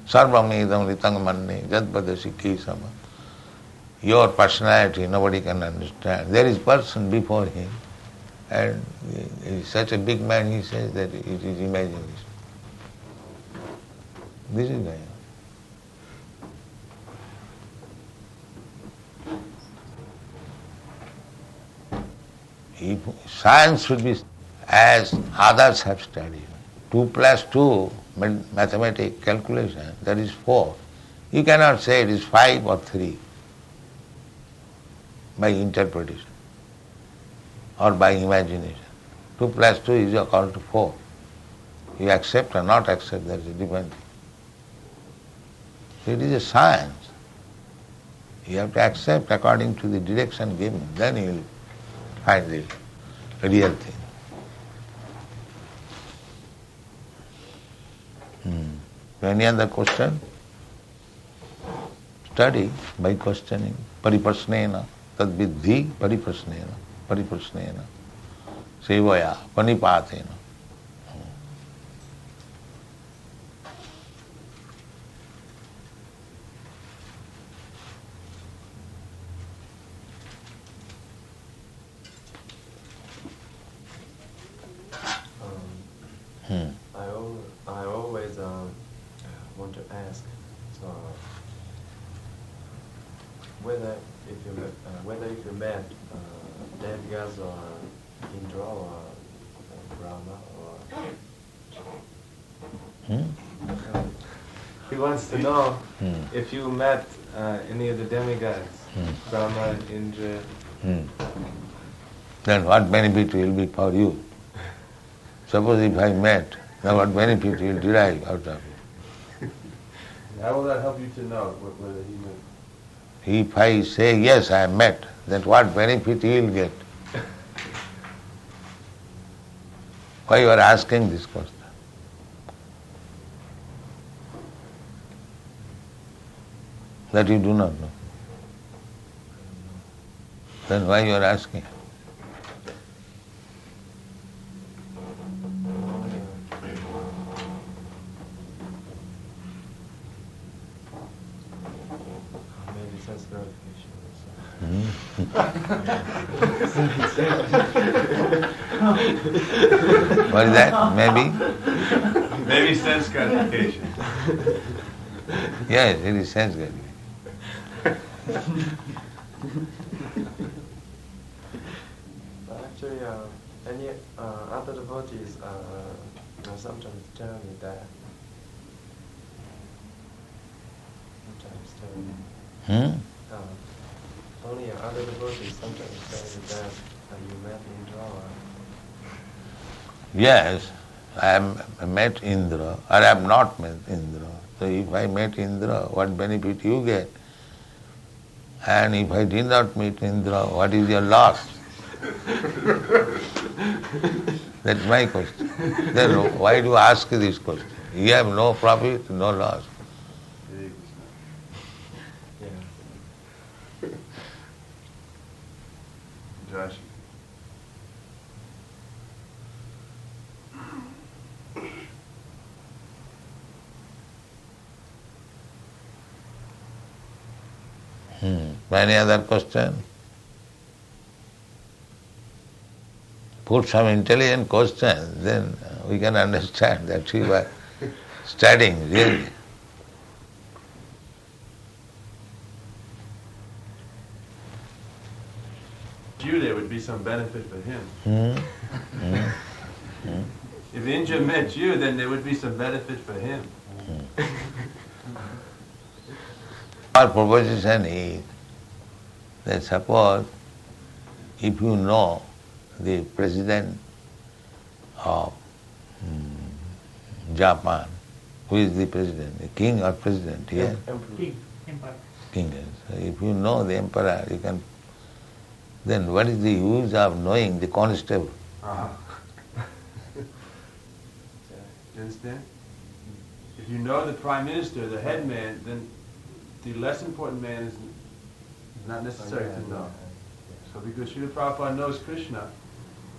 Sarvam idam ritang manne jadpadasi kisama. Your personality nobody can understand. There is person before him, and he is such a big man, he says that it is imagination. This is going on. Science should be as others have studied. 2 plus 2, mathematical calculation, that is 4. You cannot say it is 5 or 3 by interpretation. or by imagination. 2 plus 2 is equal to 4. You accept or not accept, that is a different thing. So it is a science. You have to accept according to the direction given, then you will find the real thing. Any other question? Study by questioning. Pariprasnena, tad viddhi pariprasnena, pariprasnena, sevaya, panipatena.
I always want to ask, so whether if you met demigods or Indra or Brahma or he wants to know if you met any of the demigods, Brahma and Indra.
Then what benefit will be for you? Suppose if I met, then what benefit you will derive out of it?
How will that help you to know whether he meant?
If I say, yes, I am met, then what benefit he will get? Why you are asking this question? That you do not know. Then why you are asking?
Maybe sense gratification
What is that? Maybe?
Maybe sense gratification.
Yes, it is sense gratification.
But actually, any other devotees sometimes tell me that. Only other devotees sometimes tell me that you met Indra.
Yes, I met Indra, or I have not met Indra. So if I met Indra, what benefit you get? And if I did not meet Indra, what is your loss? That's my question. Then why do you ask this question? You have no profit, no loss.
Yeah.
Josh.
Any other question? Put some intelligent question, then we can understand that you are studying really.
You, there would be some benefit for him. If Indra met you, then there would be some benefit for him.
Our proposition is that suppose if you know the president of Japan, who is the president, the king or president here? King. So if you know the emperor, you can. Then what is the use of knowing the constable?
You understand? If you know the prime minister, the head man, then the less important man is not necessary to know. So because Srila Prabhupada knows Krishna,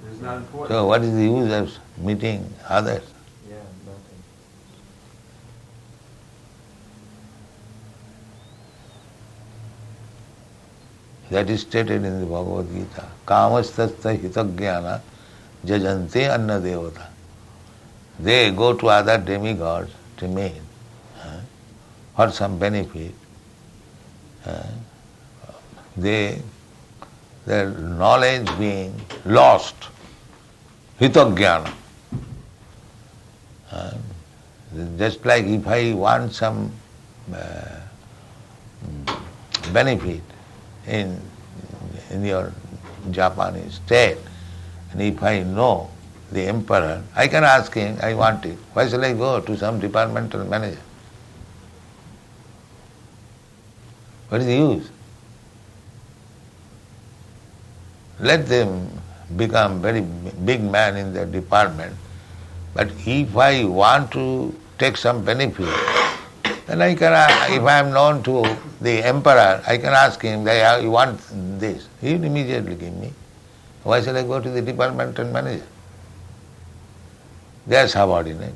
it is not important.
So what is the use of meeting others?
Yeah, nothing.
That is stated in the Bhagavad Gita. Kamasthastha hitagyana jajante anna devata. They go to other demigods to meet for some benefit. Their knowledge being lost, hitagyana. Just like if I want some benefit in your Japanese state, And if I know the emperor, I can ask him, I want it. Why shall I go to some departmental manager? What is the use? Let them become very big man in their department. But if I want to take some benefit, then I can, if I am known to the emperor, I can ask him, you want this? He will immediately give me. Why shall I go to the departmental manager? They are subordinate.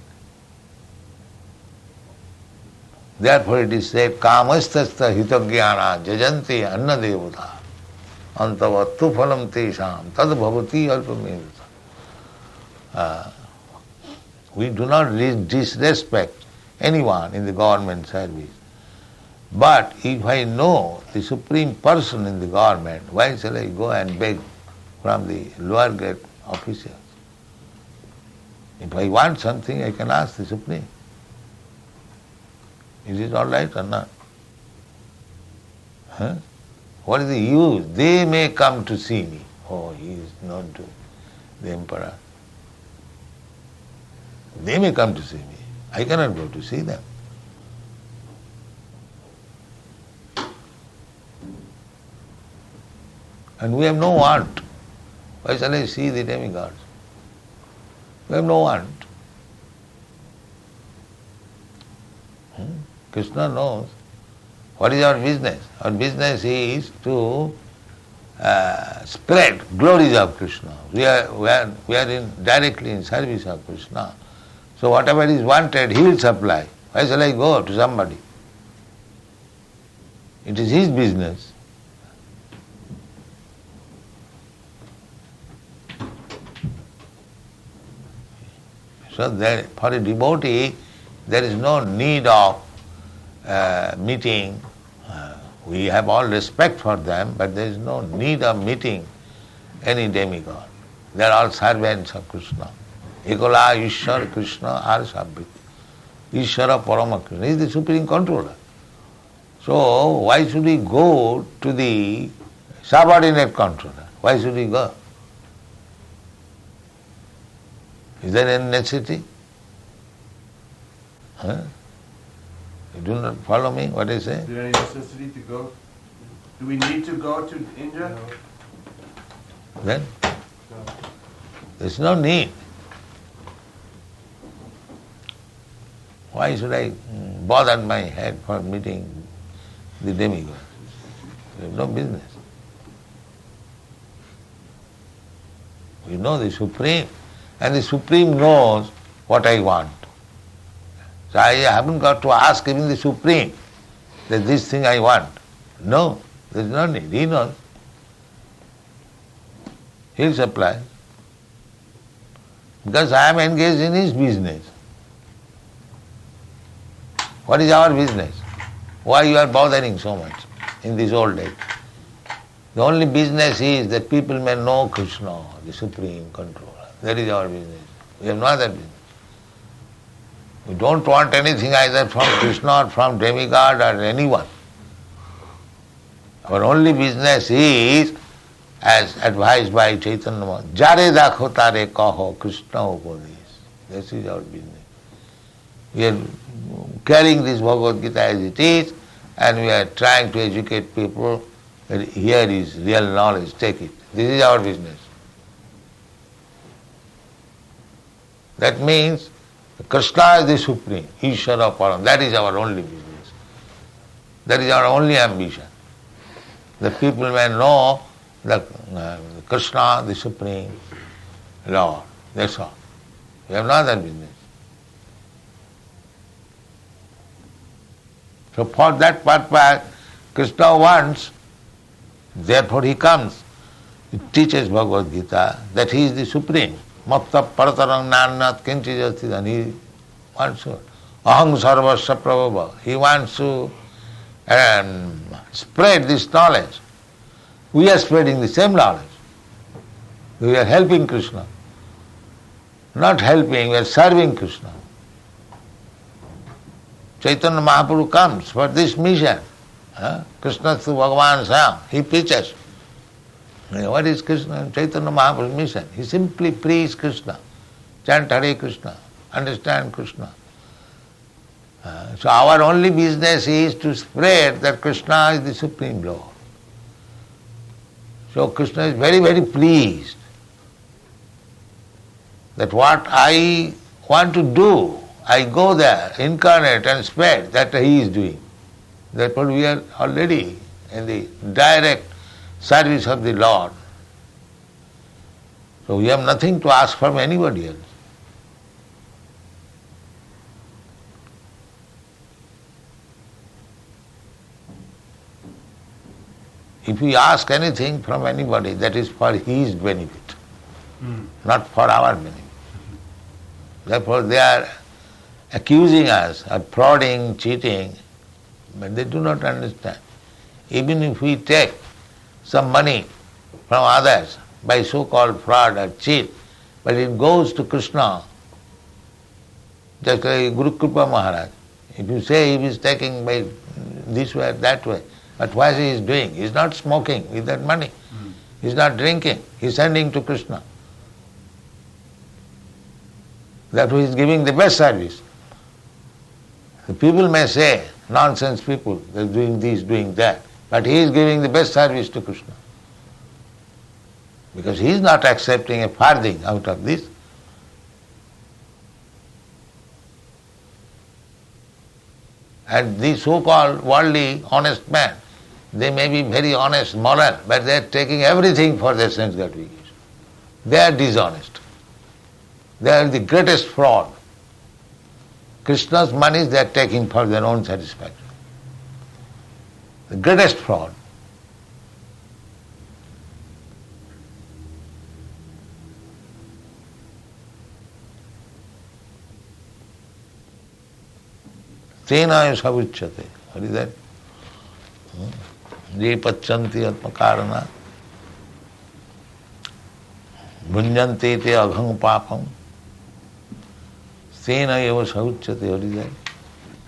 Therefore it is said, Kamasthastha hitagyana jajanti anna devata antavattu phalam tesham tad bhavati alpamedata. We do not disrespect anyone in the government service. But if I know the supreme person in the government, why shall I go and beg from the lower grade officials? If I want something, I can ask the supreme. Is it all right or not? Huh? What is the use? They may come to see me. Oh, he is known to the emperor. They may come to see me. I cannot go to see them. And we have no want. Why shall I see the demigods? We have no want. Krishna knows what is our business. Our business is to spread glories of Krishna. We are directly in service of Krishna. So whatever is wanted, he will supply. Why shall I go to somebody? It is his business. So for a devotee, there is no need of meeting. We have all respect for them, but there is no need of meeting any demigod. They are all servants of Krishna. Ekola Ishwar Krishna are Sabhit. Ishwara Parama Krishna is the supreme controller. So why should we go to the subordinate controller? Why should we go? Is there any necessity? Huh? You do not follow me what I say?
Is there any necessity to go? Do we need to go to India?
No.
Then there's no need. Why should I bother my head for meeting the demigod? We have no business. We know the Supreme, and the Supreme knows what I want. So I haven't got to ask even the Supreme that this thing I want. No, there's no need. He knows. He'll supply. Because I am engaged in his business. What is our business? Why you are bothering so much in this old age? The only business is that people may know Krishna, the Supreme Controller. That is our business. We have no other business. We don't want anything either from Krishna or from demigod or anyone. Our only business is, as advised by Chaitanya Mahaprabhu, Jare dakho tare kaho Krishna upadesh. This is our business. We are carrying this Bhagavad Gita as it is, and we are trying to educate people that here is real knowledge, take it. This is our business. That means Krishna is the Supreme, Ishvara Param. That is our only business. That is our only ambition. The people may know that Krishna, the Supreme Lord. That's all. We have no other business. So for that purpose, Krishna wants, therefore he comes. He teaches Bhagavad Gita that he is the Supreme. Matta paratarang nannat kinchijasti, and he wants to. Aham sarvasya prabhava. He wants to spread this knowledge. We are spreading the same knowledge. We are helping Krishna. Not helping, we are serving Krishna. Chaitanya Mahaprabhu comes for this mission. Krishna to Bhagavan Sam, he preaches. What is Krishna? Chaitanya Mahaprabhu's mission. He simply preaches Krishna, chant Hare Krishna, understand Krishna. So our only business is to spread that Krishna is the Supreme Lord. So Krishna is very, very pleased that what I want to do, I go there, incarnate and spread, that he is doing. Therefore we are already in the direct service of the Lord. So we have nothing to ask from anybody else. If we ask anything from anybody, that is for his benefit, not for our benefit. Therefore they are accusing us of frauding, cheating, but they do not understand. Even if we take some money from others by so-called fraud or cheat, but it goes to Krishna, just like Guru Kripa Maharaj. If you say he is taking by this way or that way, but what he is doing? He is not smoking with that money. He is not drinking. He is sending to Krishna. Therefore he is giving the best service. The people may say, nonsense people, they are doing this, doing that, but he is giving the best service to Krishna. Because he is not accepting a farthing out of this. And these so-called worldly honest men, they may be very honest, moral, but they are taking everything for their sense gratification. They are dishonest. They are the greatest fraud. Krishna's money they are taking for their own satisfaction. The greatest fraud. Tena savuchyate. What is that? Je pachanti atmakarana bhunjanti te aghang papam tena eva savuchyate. What is that?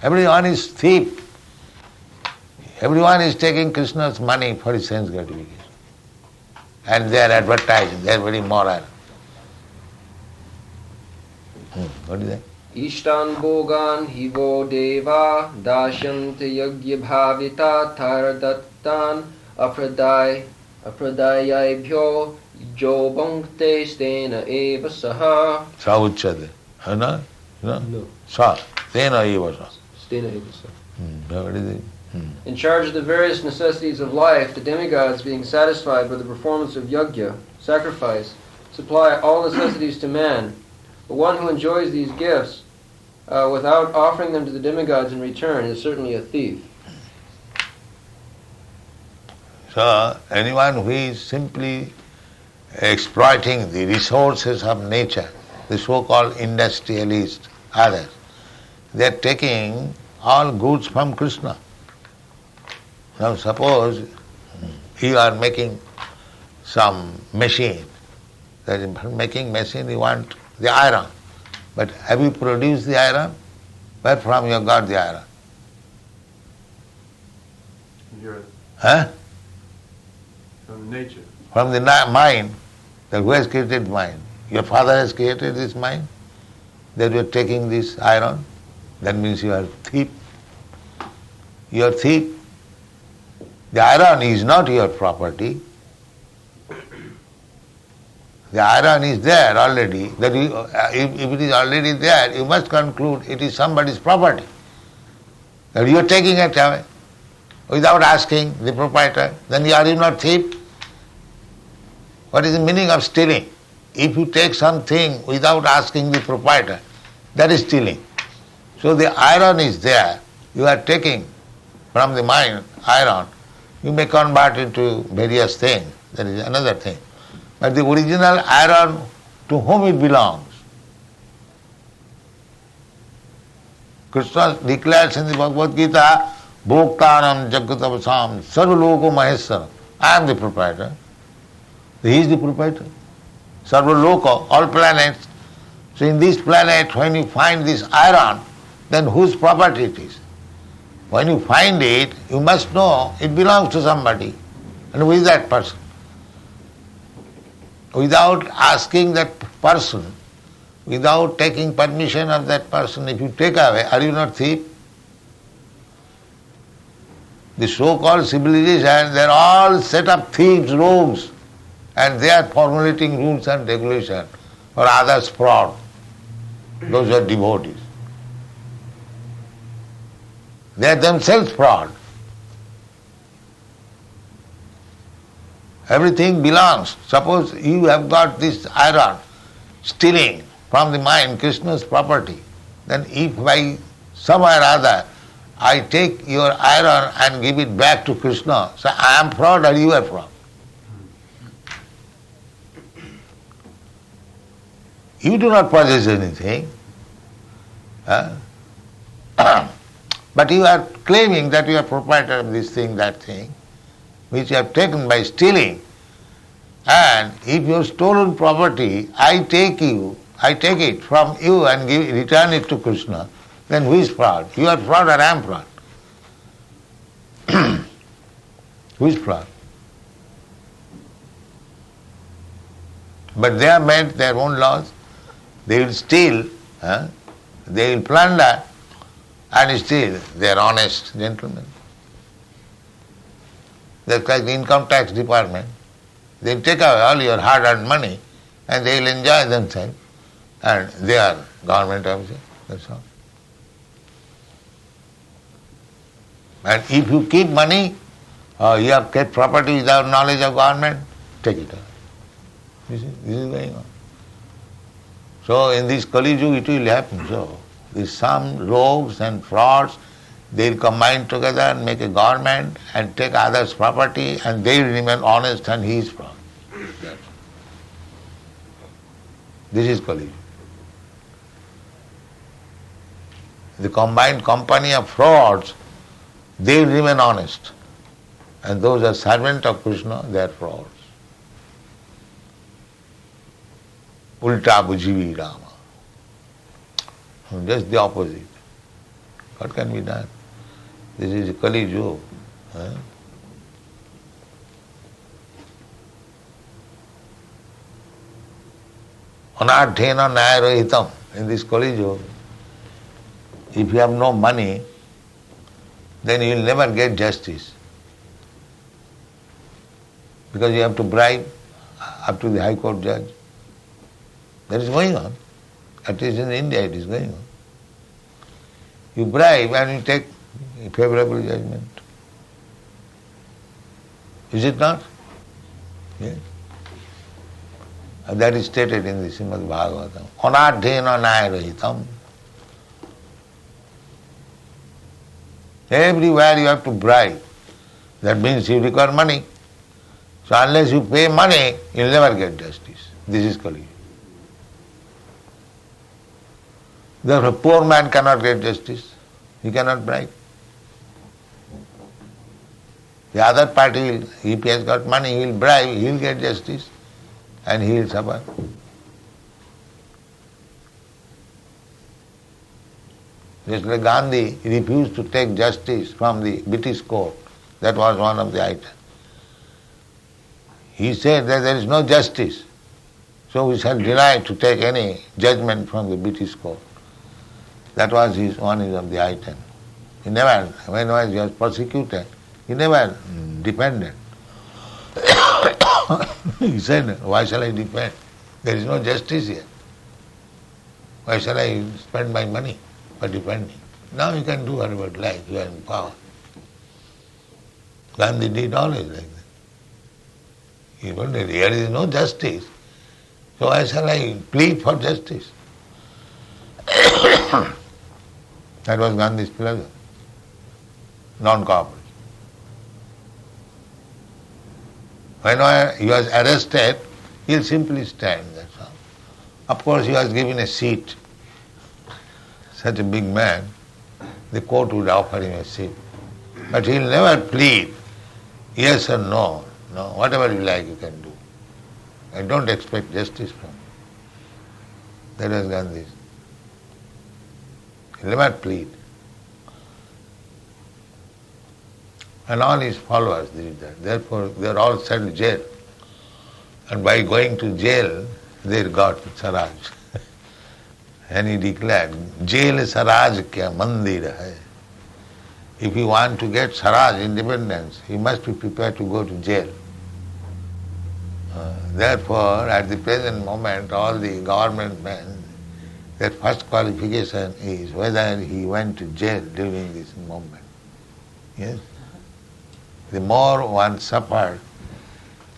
Everyone is thief. Everyone is taking Krishna's money for his sense gratification. And they are advertising, they are very moral. What is that?
Ishtan Bogan Hivo Deva Dashyante Yagya Bhavita Tardattan Apradayabhyo Jo Bhankte Stena Eva Saha.
Sauchade. No? Sa. Stena eva sa.
Stena Eva Saha.
What is it?
In charge of the various necessities of life, the demigods, being satisfied by the performance of yajna, sacrifice, supply all necessities to man. But one who enjoys these gifts without offering them to the demigods in return is certainly a thief.
So, anyone who is simply exploiting the resources of nature, the so-called industrialists, others, they are taking all goods from Krishna. Now suppose you are making some machine. That is, making machine you want the iron. But have you produced the iron? Where from you got the iron? Huh?
From nature.
From the mind. Who has created mind? Your father has created this mind? That you are taking this iron? That means you are thief. You are thief. The iron is not your property. The iron is there already. That if it is already there, you must conclude it is somebody's property. That you are taking it away without asking the proprietor. Then are you not thief? What is the meaning of stealing? If you take something without asking the proprietor, that is stealing. So the iron is there. You are taking from the mind iron. You may convert into various things. That is another thing. But the original iron, to whom it belongs? Krishna declares in the Bhagavad Gita, Bhoktanam Jagatavasam Sarvaloka Maheswaram. I am the proprietor. He is the proprietor. Sarvaloka, all planets. So in this planet, when you find this iron, then whose property it is? When you find it, you must know it belongs to somebody. And who is that person? without asking that person, without taking permission of that person, if you take away, are you not thief? The so-called civilization, they are all set up thieves, rogues, and they are formulating rules and regulations for others' fraud. Those are devotees. They are themselves fraud. Everything belongs. Suppose you have got this iron stealing from the mine, Krishna's property, then if by some or other I take your iron and give it back to Krishna, so I am fraud or you are fraud? You do not possess anything. Huh? But you are claiming that you are proprietor of this thing, that thing, which you have taken by stealing. And if your stolen property, I take it from you and return it to Krishna, then who is fraud? You are fraud or I am fraud? Who is fraud? But they have made their own laws. They will steal, they will plunder, and still they are honest gentlemen. They are like the income tax department. They will take away all your hard-earned money and they will enjoy themselves, and they are government officers, that's all. And if you keep money, you have kept property without knowledge of government, take it away. This is going on. So in this Kali Yuga it will happen so. With some rogues and frauds, they will combine together and make a government and take others' property, and they will remain honest and he is fraud. This is Kali Yuga. The combined company of frauds, they will remain honest. And those are servants of Krishna, they are frauds. Ulta bujivi Rama. Just the opposite. What can be done? This is Kali Yuga. Anadhena nayarahitam. In this Kali Yuga, if you have no money, then you will never get justice. Because you have to bribe up to the High Court judge. That is going on. At least in India it is going on. You bribe and you take a favorable judgment. Is it not? Yes. And that is stated in the Srimad Bhagavatam. Anadhena nayarahitam. Everywhere you have to bribe. That means you require money. So unless you pay money, you will never get justice. This is Kali Yuga. Therefore, a poor man cannot get justice. He cannot bribe. The other party, if he has got money, he will bribe, he will get justice, and he will suffer. Just like Gandhi, he refused to take justice from the British court. That was one of the items. He said that there is no justice, so we shall deny to take any judgment from the British court. That was one of the items. He never, when he was persecuted, he never defended. He said, why shall I defend? There is no justice here. Why shall I spend my money for defending? Now you can do whatever you like, you are in power. Gandhi did always like that. He told that here is no justice, so why shall I plead for justice? That was Gandhi's philosophy. Non-cooperation. When he was arrested, he'll simply stand, that's all. Of course, he was given a seat. Such a big man, the court would offer him a seat. But he'll never plead, yes or no. No, whatever you like you can do. And don't expect justice from him. That was Gandhi's. He'll never plead. And all his followers did that. Therefore, they are all sent to jail. And by going to jail, they got Swaraj. And he declared, jail Swaraj kya mandir hai. If you want to get Swaraj, independence, you must be prepared to go to jail. Therefore, at the present moment, all the government men, their first qualification is whether he went to jail during this moment. Yes? The more one suffered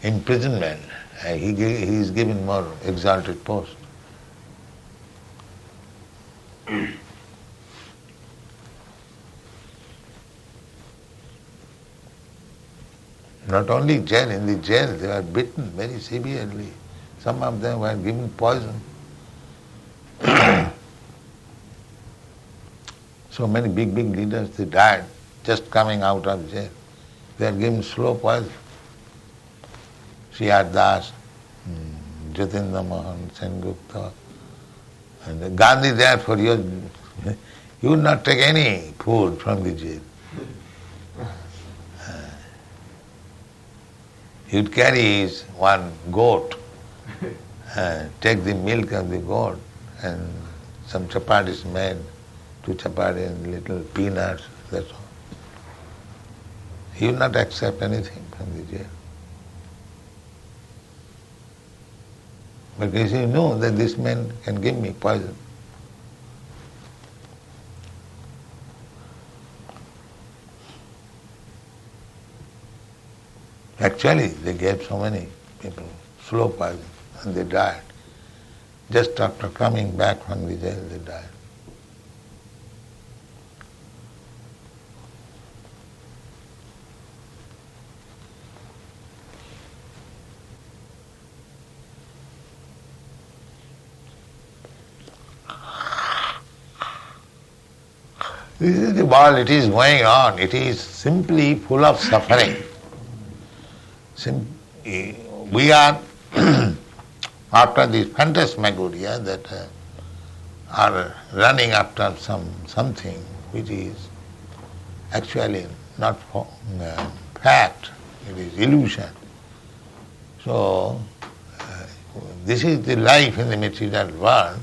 imprisonment, he is given more exalted post. Not only jail, in the jail they were beaten very severely. Some of them were given poison. So many big leaders, they died just coming out of jail. They are given slow poison. C.R. Das, Jatindra Mohan, Sengupta, and Gandhi therefore, you would not take any food from the jail. He would carry his one goat, take the milk of the goat and some chapatis made, 2 chapatis and little peanuts, that's all. He would not accept anything from the jail. Because he knew that this man can give me poison. Actually, they gave so many people slow poison and they died. Just after coming back from the jail, they died. This is the world, it is going on. It is simply full of suffering. We are after this phantasmagoria that are running after something which is actually not fact, it is illusion. So this is the life in the material world.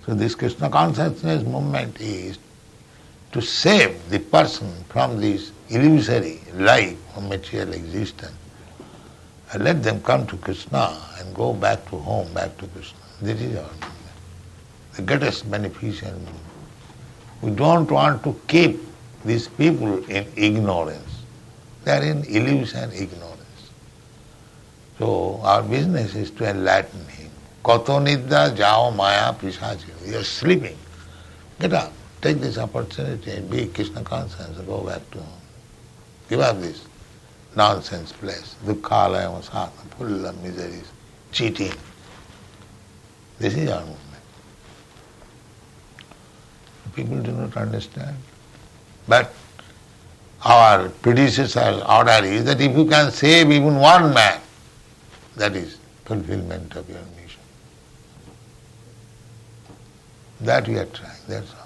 So this Krishna consciousness movement is to save the person from this illusory life of material existence. And let them come to Krishna and go back to home, back to Krishna. This is our movement. The greatest beneficial movement. We don't want to keep these people in ignorance. They are in illusion, ignorance. So our business is to enlighten him. Kato nidra jao maya pisachi. You are sleeping. Get up. Take this opportunity and be Krishna conscious and go back to home. Give up this nonsense place. Dukkha masana, full of miseries, cheating. This is our movement. People do not understand. But our predecessor's order is that if you can save even one man, that is fulfillment of your mission. That we are trying, that's all.